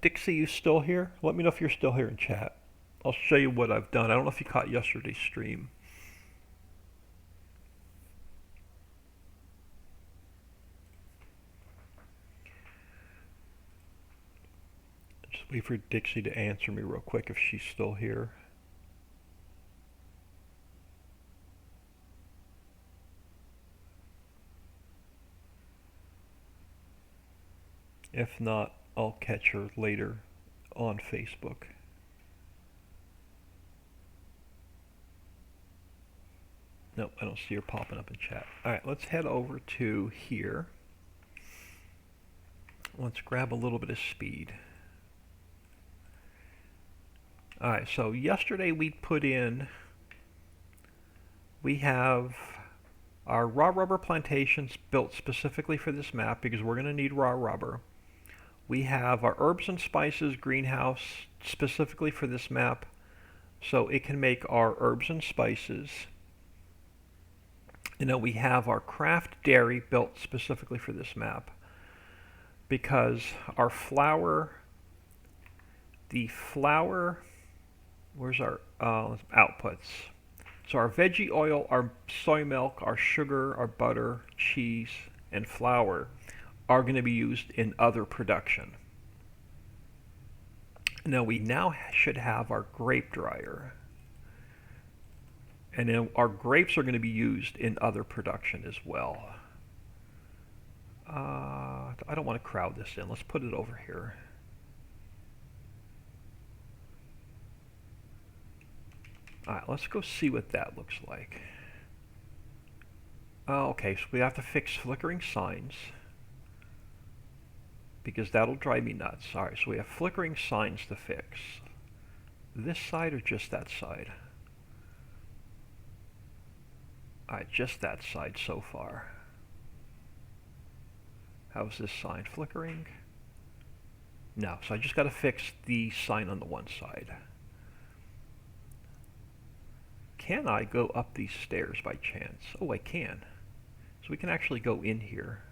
Dixie, you still here? Let me know if you're still here in chat. I'll show you what I've done. I don't know if you caught yesterday's stream. Wait for Dixie to answer me real quick if she's still here. If not, I'll catch her later on Facebook. Nope, I don't see her popping up in chat. Alright, let's head over to here. Let's grab a little bit of speed. Alright, so yesterday we have our raw rubber plantations built specifically for this map because we're going to need raw rubber. We have our herbs and spices greenhouse specifically for this map, so it can make our herbs and spices. And then we have our craft dairy built specifically for this map because our flour, where's our outputs? So our veggie oil, our soy milk, our sugar, our butter, cheese, and flour are going to be used in other production. Now we should have our grape dryer. And then our grapes are going to be used in other production as well. I don't want to crowd this in. Let's put it over here. Alright, let's go see what that looks like. Okay, so we have to fix flickering signs, because that'll drive me nuts. Alright, so we have flickering signs to fix. This side or just that side? Alright, just that side so far. How's this sign flickering? No, so I just got to fix the sign on the one side. Can I go up these stairs by chance? Oh, I can. So we can actually go in here.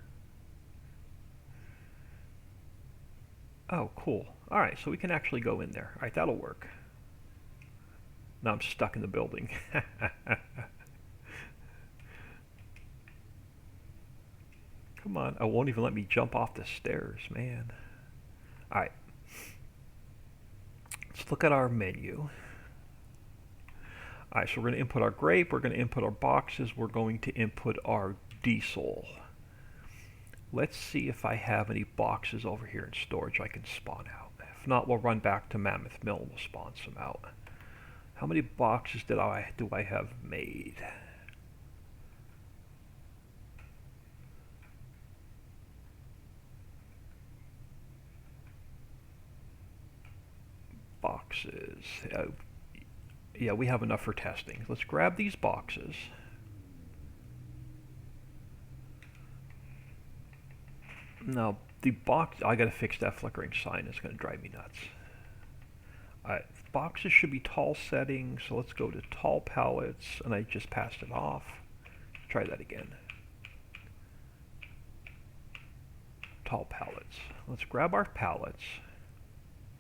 Oh, cool. Alright, so we can actually go in there. Alright, that'll work. Now I'm stuck in the building. Come on, it won't even let me jump off the stairs, man. Alright. Let's look at our menu. Alright, so we're going to input our grape, we're going to input our boxes, we're going to input our diesel. Let's see if I have any boxes over here in storage I can spawn out. If not, we'll run back to Mammoth Mill and we'll spawn some out. How many boxes do I have made? Boxes. Yeah, we have enough for testing. Let's grab these boxes. Now, the box, I gotta fix that flickering sign. It's gonna drive me nuts. Alright, boxes should be tall settings, so let's go to tall pallets, and I just passed it off. Try that again. Tall pallets. Let's grab our pallets.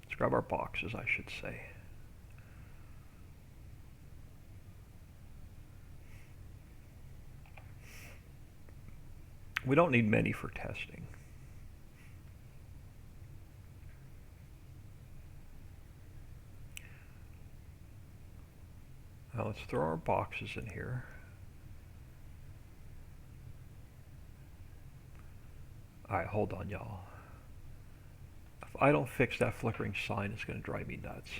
Let's grab our boxes, I should say. We don't need many for testing. Now let's throw our boxes in here. Alright, hold on, y'all. If I don't fix that flickering sign, it's going to drive me nuts.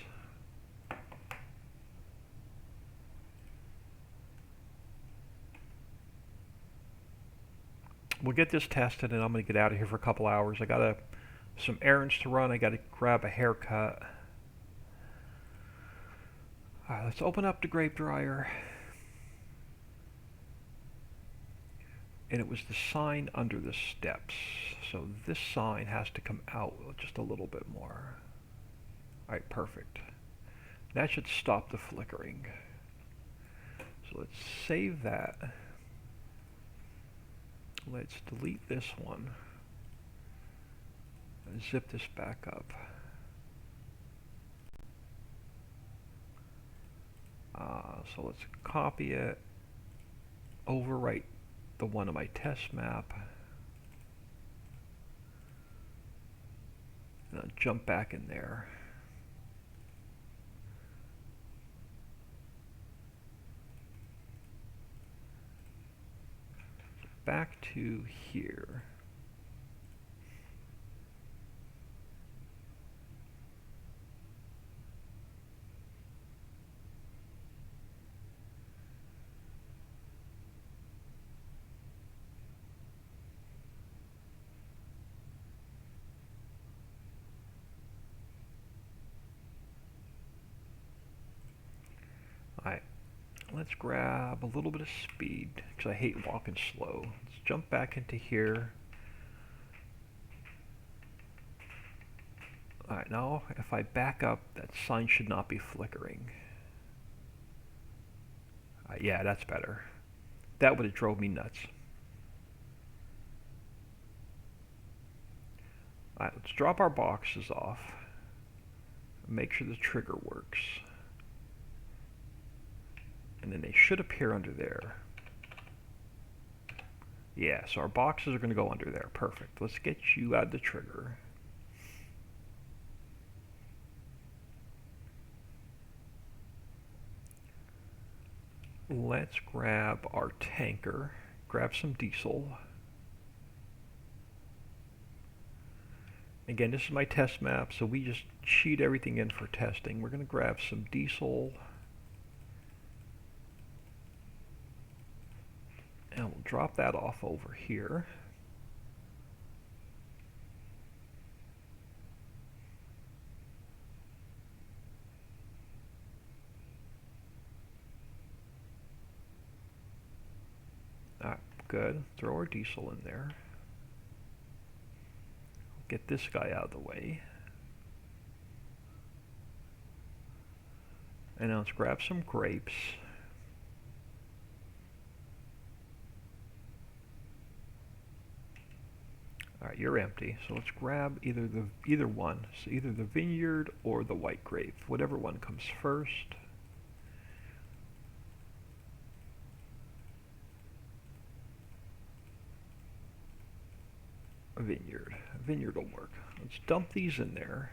We'll get this tested and I'm going to get out of here for a couple hours. I got some errands to run. I got to grab a haircut. Alright, let's open up the grape dryer. And it was the sign under the steps. So this sign has to come out just a little bit more. Alright, perfect. That should stop the flickering. So let's save that. Let's delete this one. And zip this back up. So let's copy it, overwrite the one on my test map, Jump back in there. Back to here. Alright, let's grab a little bit of speed, because I hate walking slow. Let's jump back into here. Alright, now if I back up, that sign should not be flickering. Yeah, that's better. That would have drove me nuts. Alright, let's drop our boxes off. Make sure the trigger works. And then they should appear under there. Yeah, so our boxes are going to go under there. Perfect. Let's get you out of the trigger. Let's grab our tanker. Grab some diesel. Again, this is my test map, so we just sheet everything in for testing. We're going to grab some diesel. And we'll drop that off over here. Alright, good. Throw our diesel in there. Get this guy out of the way. And now let's grab some grapes. Alright, you're empty. So let's grab either one. So either the vineyard or the white grape. Whatever one comes first. A vineyard. A vineyard will work. Let's dump these in there.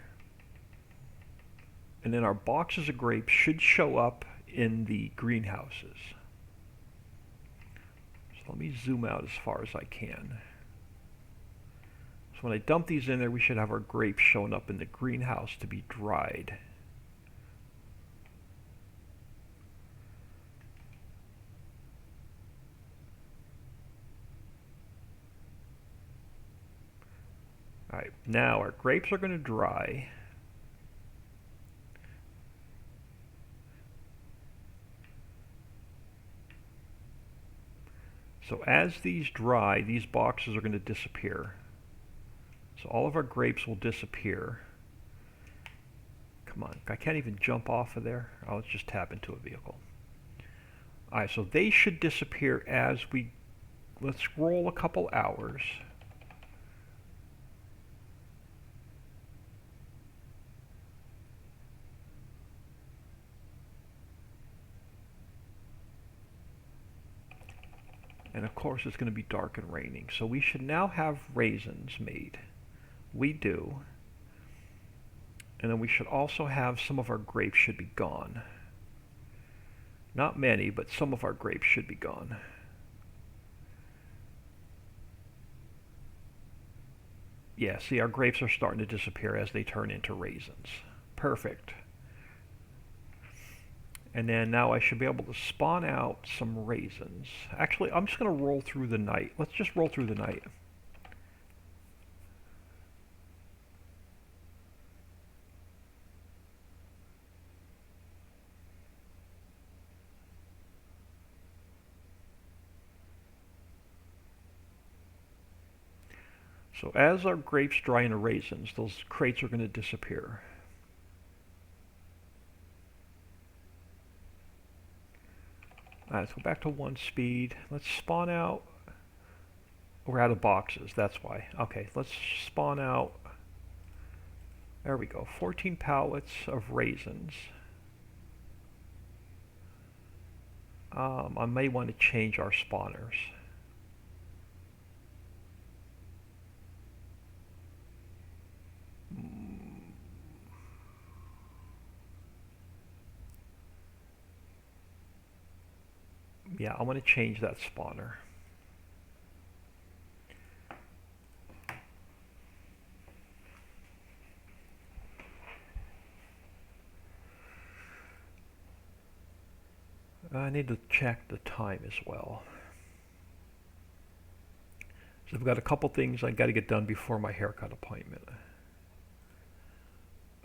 And then our boxes of grapes should show up in the greenhouses. So let me zoom out as far as I can. So when I dump these in there, we should have our grapes showing up in the greenhouse to be dried. Alright, now our grapes are going to dry. So as these dry, these boxes are going to disappear. So all of our grapes will disappear. Come on, I can't even jump off of there. Oh, let's just tap into a vehicle. Alright, so they should disappear as we... Let's roll a couple hours. And of course it's going to be dark and raining. So we should now have raisins made. We do. And then we should also have some of our grapes should be gone. Not many, but some of our grapes should be gone. Yeah, see, our grapes are starting to disappear as they turn into raisins. Perfect. And then now I should be able to spawn out some raisins. Actually, I'm just going to roll through the night. Let's just roll through the night. So as our grapes dry into raisins, those crates are going to disappear. Let's go back to 1 speed. Let's spawn out. We're out of boxes, that's why. Okay, let's spawn out. There we go. 14 pallets of raisins. I may want to change our spawners. Yeah, I'm going to change that spawner. I need to check the time as well. So I've got a couple things I got to get done before my haircut appointment.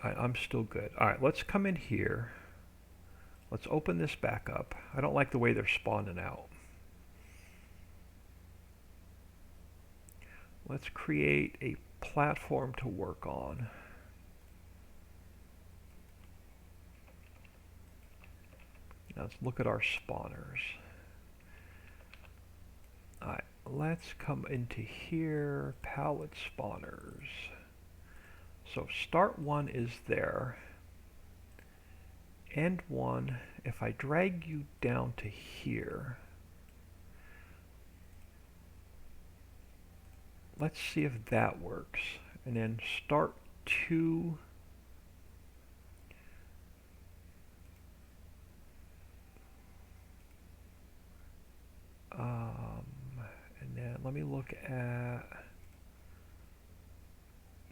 All right, I'm still good. All right, let's come in here. Let's open this back up. I don't like the way they're spawning out. Let's create a platform to work on. Now let's look at our spawners. Alright, let's come into here, palette spawners. So start one is there. End one, if I drag you down to here, let's see if that works. And then start two. And then let me look at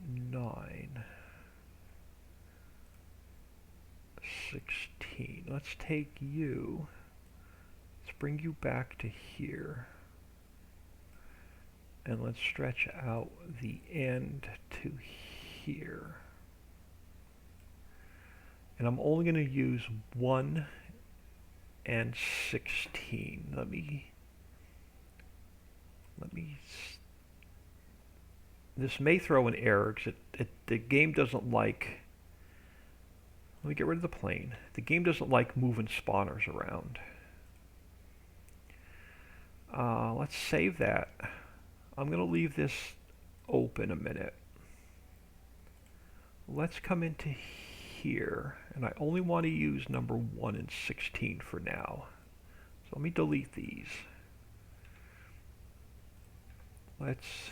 9, 16. Let's take you. Let's bring you back to here. And let's stretch out the end to here. And I'm only going to use 1 and 16. Let me this may throw an error because the game doesn't like, let me get rid of the plane. The game doesn't like moving spawners around. Let's save that. I'm going to leave this open a minute. Let's come into here, and I only want to use number 1 and 16 for now. So let me delete these. Let's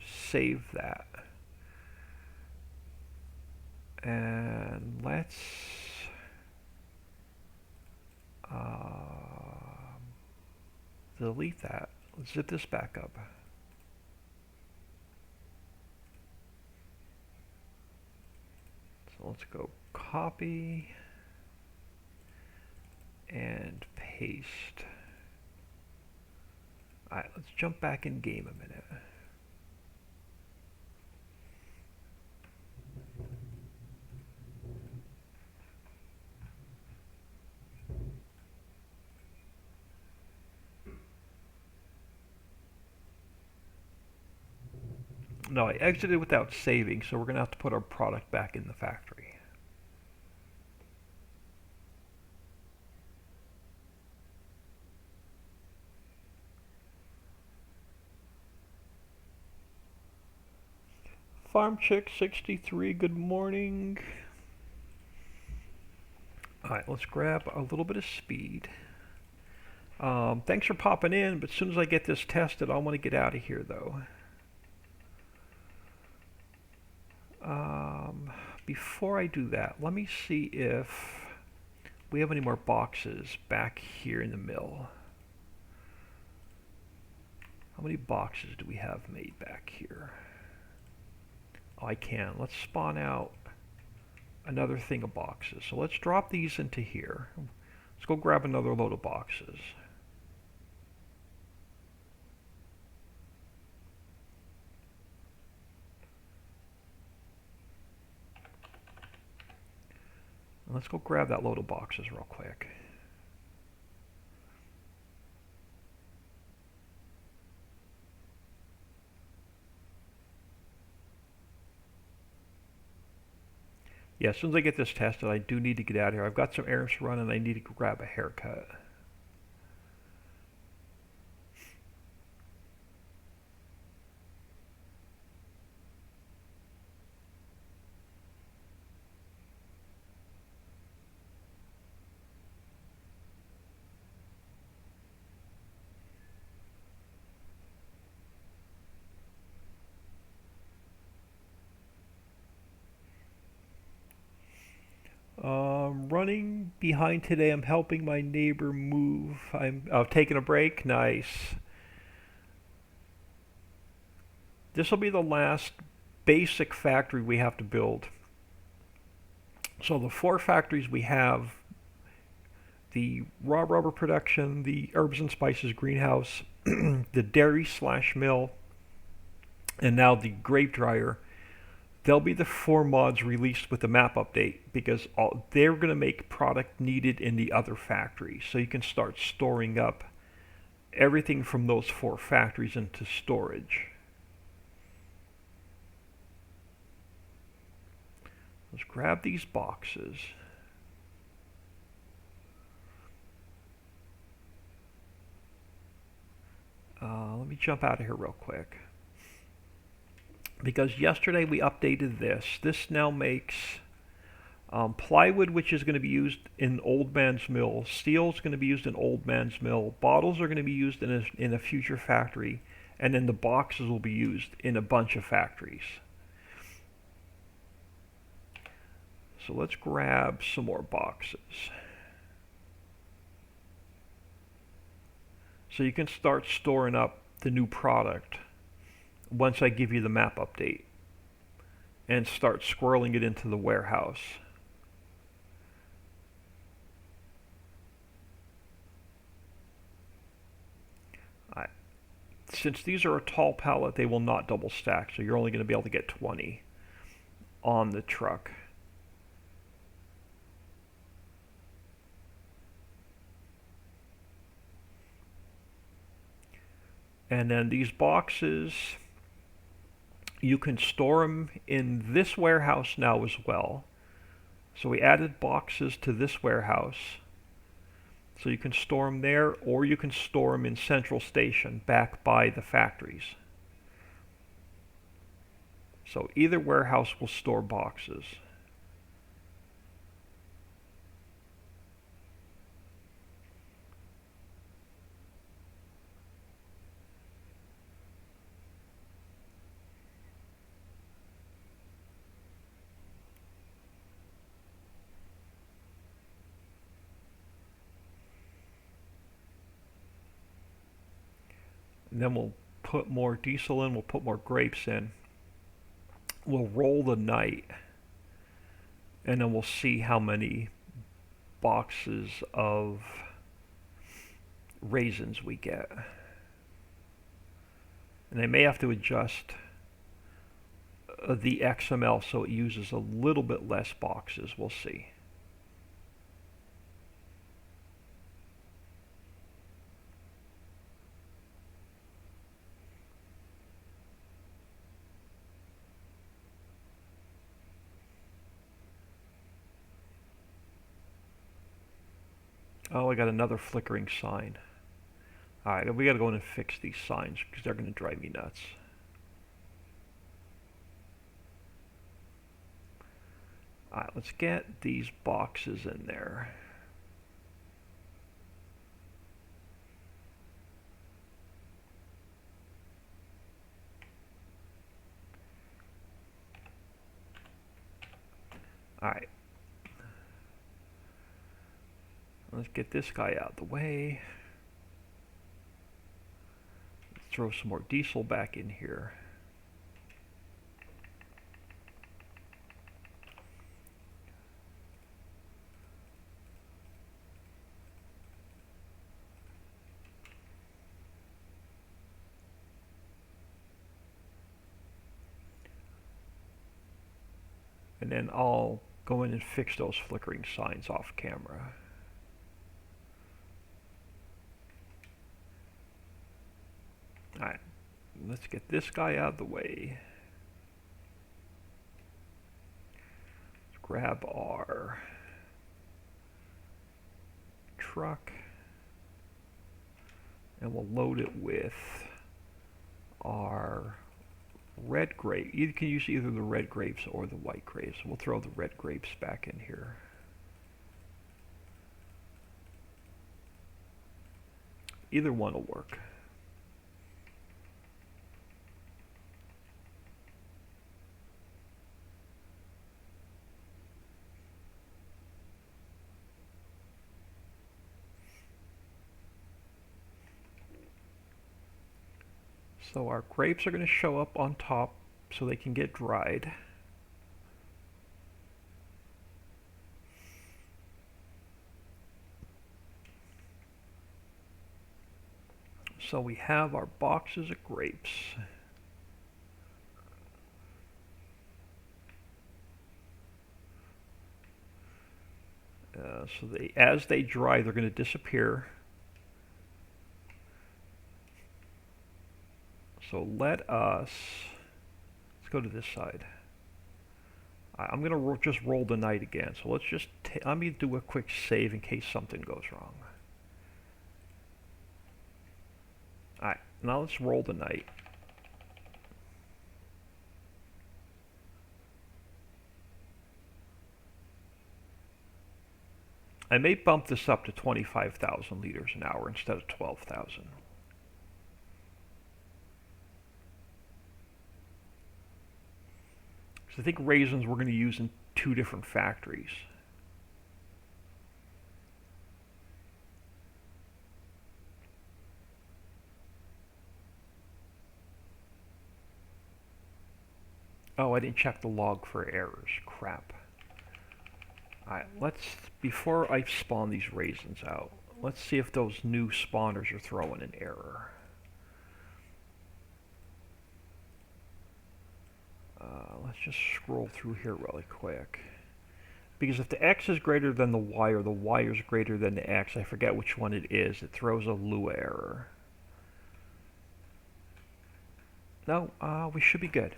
save that. And let's delete that. Let's zip this back up. So let's go copy and paste. Alright, let's jump back in game a minute. No, I exited without saving, so we're going to have to put our product back in the factory. Farm Chick 63, good morning. Alright, let's grab a little bit of speed. Thanks for popping in, but as soon as I get this tested, I want to get out of here though. Before I do that, let me see if we have any more boxes back here in the mill. How many boxes do we have made back here? Oh, I can. Let's spawn out another thing of boxes. So let's drop these into here. Let's go grab another load of boxes. And let's go grab that load of boxes real quick. Yeah, as soon as I get this tested, I do need to get out of here. I've got some errands to run and I need to grab a haircut. I'm running behind today. I'm helping my neighbor move. I'm taking a break. Nice. This will be the last basic factory we have to build. So the 4 factories we have: the raw rubber production, the herbs and spices greenhouse, the dairy slash mill, and now the grape dryer. They'll be the 4 mods released with the map update because they're going to make product needed in the other factories. So you can start storing up everything from those 4 factories into storage. Let's grab these boxes. Let me jump out of here real quick. Because yesterday we updated this. This now makes plywood, which is going to be used in Old Man's Mill. Steel is going to be used in Old Man's Mill. Bottles are going to be used in a future factory. And then the boxes will be used in a bunch of factories. So let's grab some more boxes. So you can start storing up the new product once I give you the map update and start squirreling it into the warehouse. Since these are a tall pallet, they will not double stack, so you're only going to be able to get 20 on the truck. And then these boxes, you can store them in this warehouse now as well. So we added boxes to this warehouse. So you can store them there, or you can store them in Central Station back by the factories. So either warehouse will store boxes. And then we'll put more diesel in, we'll put more grapes in. We'll roll the night, and then we'll see how many boxes of raisins we get. And I may have to adjust the XML so it uses a little bit less boxes. We'll see. Oh, I got another flickering sign. Alright, we gotta go in and fix these signs because they're gonna drive me nuts. Alright, let's get these boxes in there. Alright. Let's get this guy out of the way. Let's throw some more diesel back in here. And then I'll go in and fix those flickering signs off camera. Alright, let's get this guy out of the way. Let's grab our truck and we'll load it with our red grape. You can use either the red grapes or the white grapes. We'll throw the red grapes back in here. Either one will work. So our grapes are going to show up on top so they can get dried. So we have our boxes of grapes. So as they dry, they're going to disappear. So let's go to this side. I'm going to just roll the night again. So let me do a quick save in case something goes wrong. Alright, now let's roll the night. I may bump this up to 25,000 liters an hour instead of 12,000. So I think raisins we're going to use in 2 different factories. Oh, I didn't check the log for errors. Crap. Alright, before I spawn these raisins out, let's see if those new spawners are throwing an error. Let's just scroll through here really quick. Because if the X is greater than the Y or the Y is greater than the X, I forget which one it is, it throws a Lua error. No, we should be good.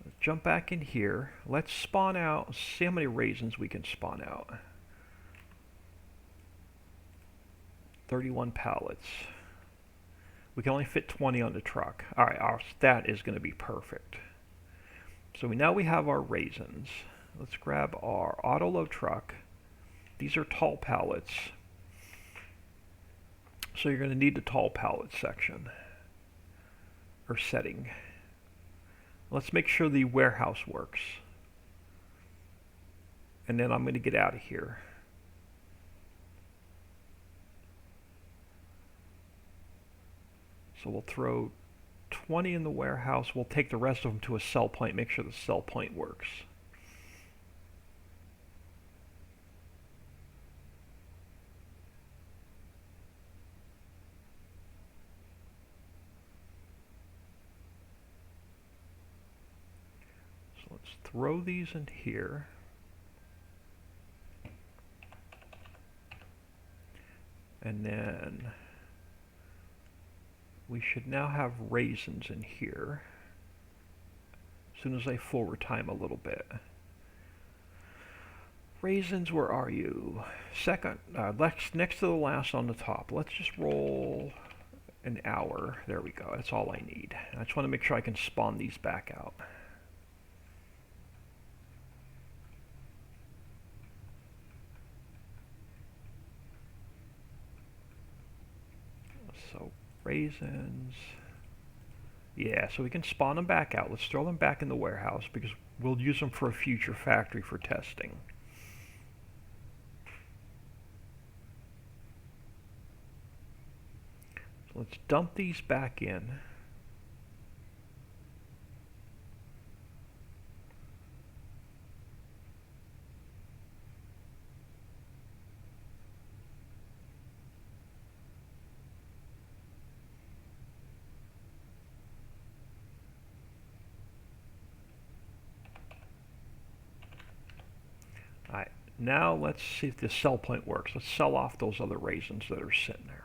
Let's jump back in here. Let's spawn out, see how many raisins we can spawn out. 31 pallets. We can only fit 20 on the truck. Alright, that is going to be perfect. So now we have our raisins. Let's grab our auto-load truck. These are tall pallets. So you're going to need the tall pallet section. Or setting. Let's make sure the warehouse works. And then I'm going to get out of here. So we'll throw 20 in the warehouse. We'll take the rest of them to a sell point, make sure the sell point works. So let's throw these in here. And then we should now have raisins in here. As soon as I forward time a little bit. Raisins, where are you? Second, next to the last on the top. Let's just roll an hour. There we go. That's all I need. I just want to make sure I can spawn these back out. So raisins. Yeah, so we can spawn them back out. Let's throw them back in the warehouse because we'll use them for a future factory for testing. So let's dump these back in. Alright, now let's see if the sell point works. Let's sell off those other raisins that are sitting there.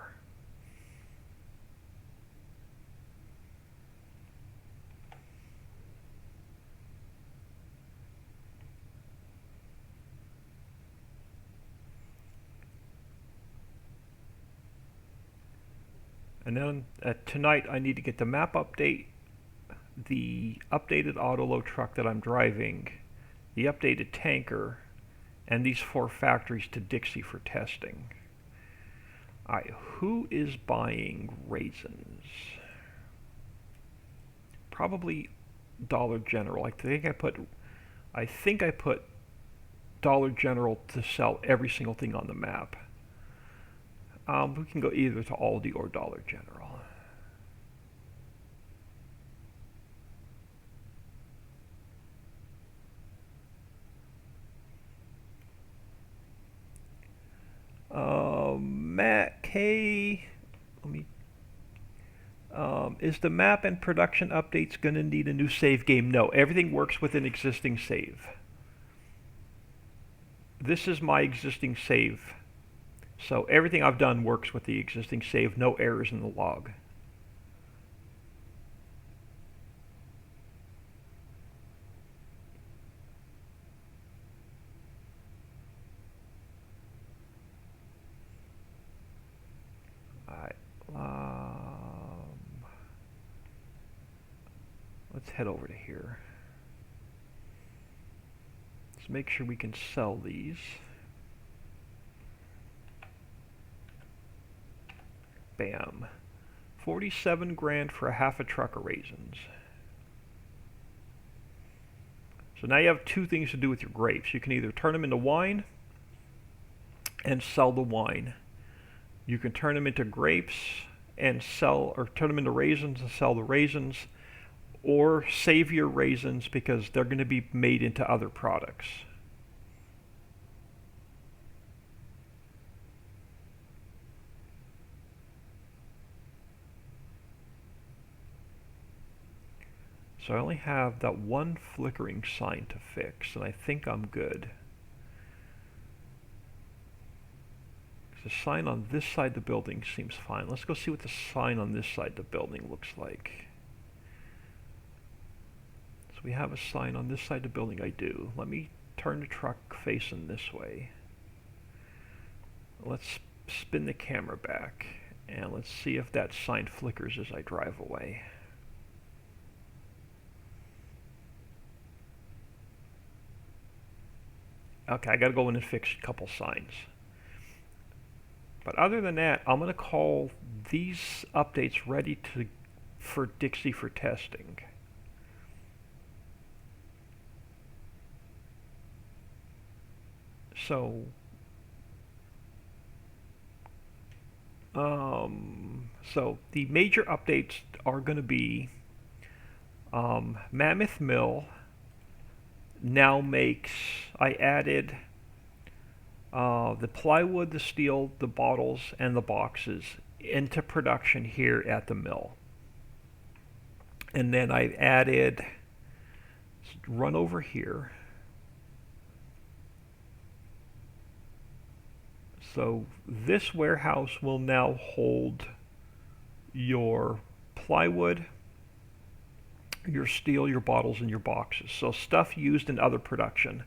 And then tonight I need to get the map update, the updated auto-load truck that I'm driving, the updated tanker, and these 4 factories to Dixie for testing. Alright, who is buying raisins? Probably Dollar General. I think I put Dollar General to sell every single thing on the map. We can go either to Aldi or Dollar General. okay. Let me. Is the map and production updates going to need a new save game? No, everything works with an existing save. This is my existing save. So everything I've done works with the existing save, no errors in the log. Alright, let's head over to here. Let's make sure we can sell these. Bam. 47 grand for a half a truck of raisins. So now you have two things to do with your grapes. You can either turn them into wine and sell the wine. You can turn them into grapes and sell, or turn them into raisins and sell the raisins, or save your raisins because they're going to be made into other products. So I only have that one flickering sign to fix, and I think I'm good. The sign on this side of the building seems fine. Let's go see what the sign on this side of the building looks like. So we have a sign on this side of the building. I do. Let me turn the truck facing this way. Let's spin the camera back, and let's see if that sign flickers as I drive away. Okay, I gotta go in and fix a couple signs. But other than that, I'm gonna call these updates ready for Dixie for testing. So, the major updates are gonna be Mammoth Mill now makes, I added the plywood, the steel, the bottles, and the boxes into production here at the mill. And then I added, run over here. So this warehouse will now hold your plywood, your steel, your bottles, and your boxes. So stuff used in other production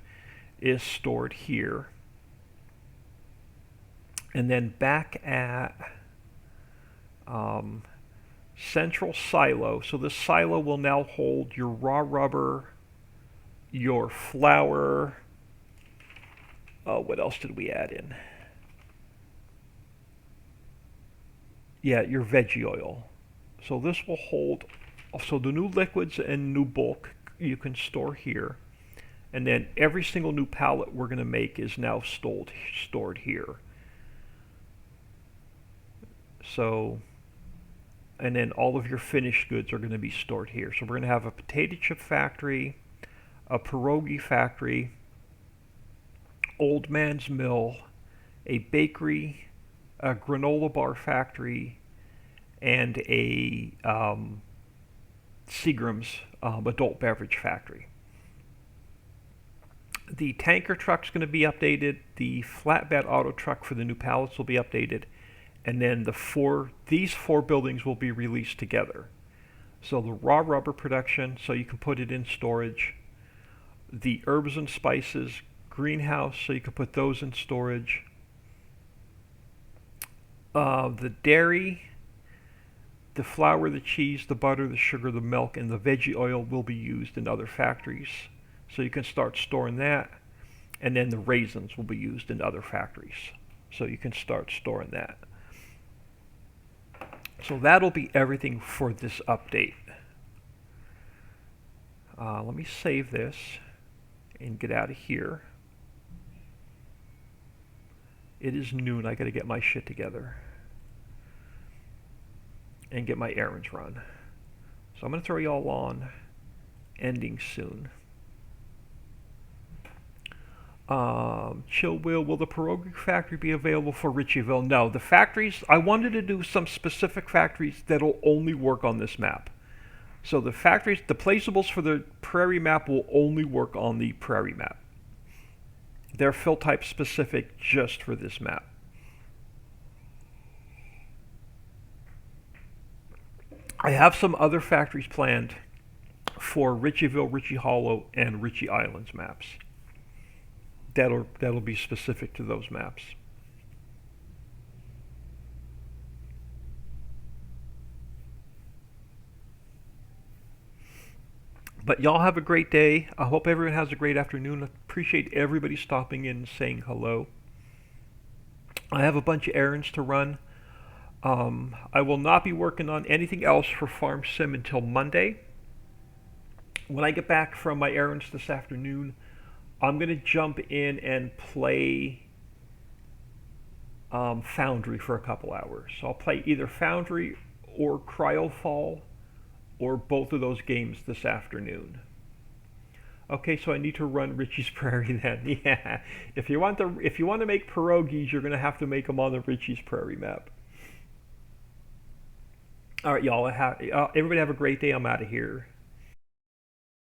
is stored here. And then back at central silo. So this silo will now hold your raw rubber, your flour. What else did we add in? Yeah, your veggie oil. So this will hold, so the new liquids and new bulk you can store here. And then every single new pallet we're going to make is now stored here. So, and then all of your finished goods are going to be stored here. So we're going to have a potato chip factory, a pierogi factory, old man's mill, a bakery, a granola bar factory, and a Seagram's adult beverage factory. The tanker truck's going to be updated. The flatbed auto truck for the new pallets will be updated. And then these four buildings will be released together. So the raw rubber production, so you can put it in storage. The herbs and spices greenhouse, so you can put those in storage. The dairy, the flour, the cheese, the butter, the sugar, the milk, and the veggie oil will be used in other factories. So you can start storing that. And then the raisins will be used in other factories. So you can start storing that. So that'll be everything for this update. Let me save this and get out of here. It is noon. I got to get my shit together and get my errands run. So I'm going to throw y'all on ending soon. Chill will the pierogi factory be available for Ritchieville? No, the factories, I wanted to do some specific factories that'll only work on this map. So the factories, the placeables for the prairie map will only work on the prairie map. They're fill type specific just for this map. I have some other factories planned for Ritchieville, Ritchie Hollow, and Ritchie Islands maps. That'll be specific to those maps. But y'all have a great day. I hope everyone has a great afternoon. I appreciate everybody stopping in and saying hello. I have a bunch of errands to run. I will not be working on anything else for Farm Sim until Monday. When I get back from my errands this afternoon, I'm going to jump in and play Foundry for a couple hours. So I'll play either Foundry or Cryofall or both of those games this afternoon. Okay, so I need to run Richie's Prairie then. Yeah, if you want to make pierogies, you're gonna have to make them on the Richie's Prairie map. All right, y'all. Everybody have a great day. I'm out of here.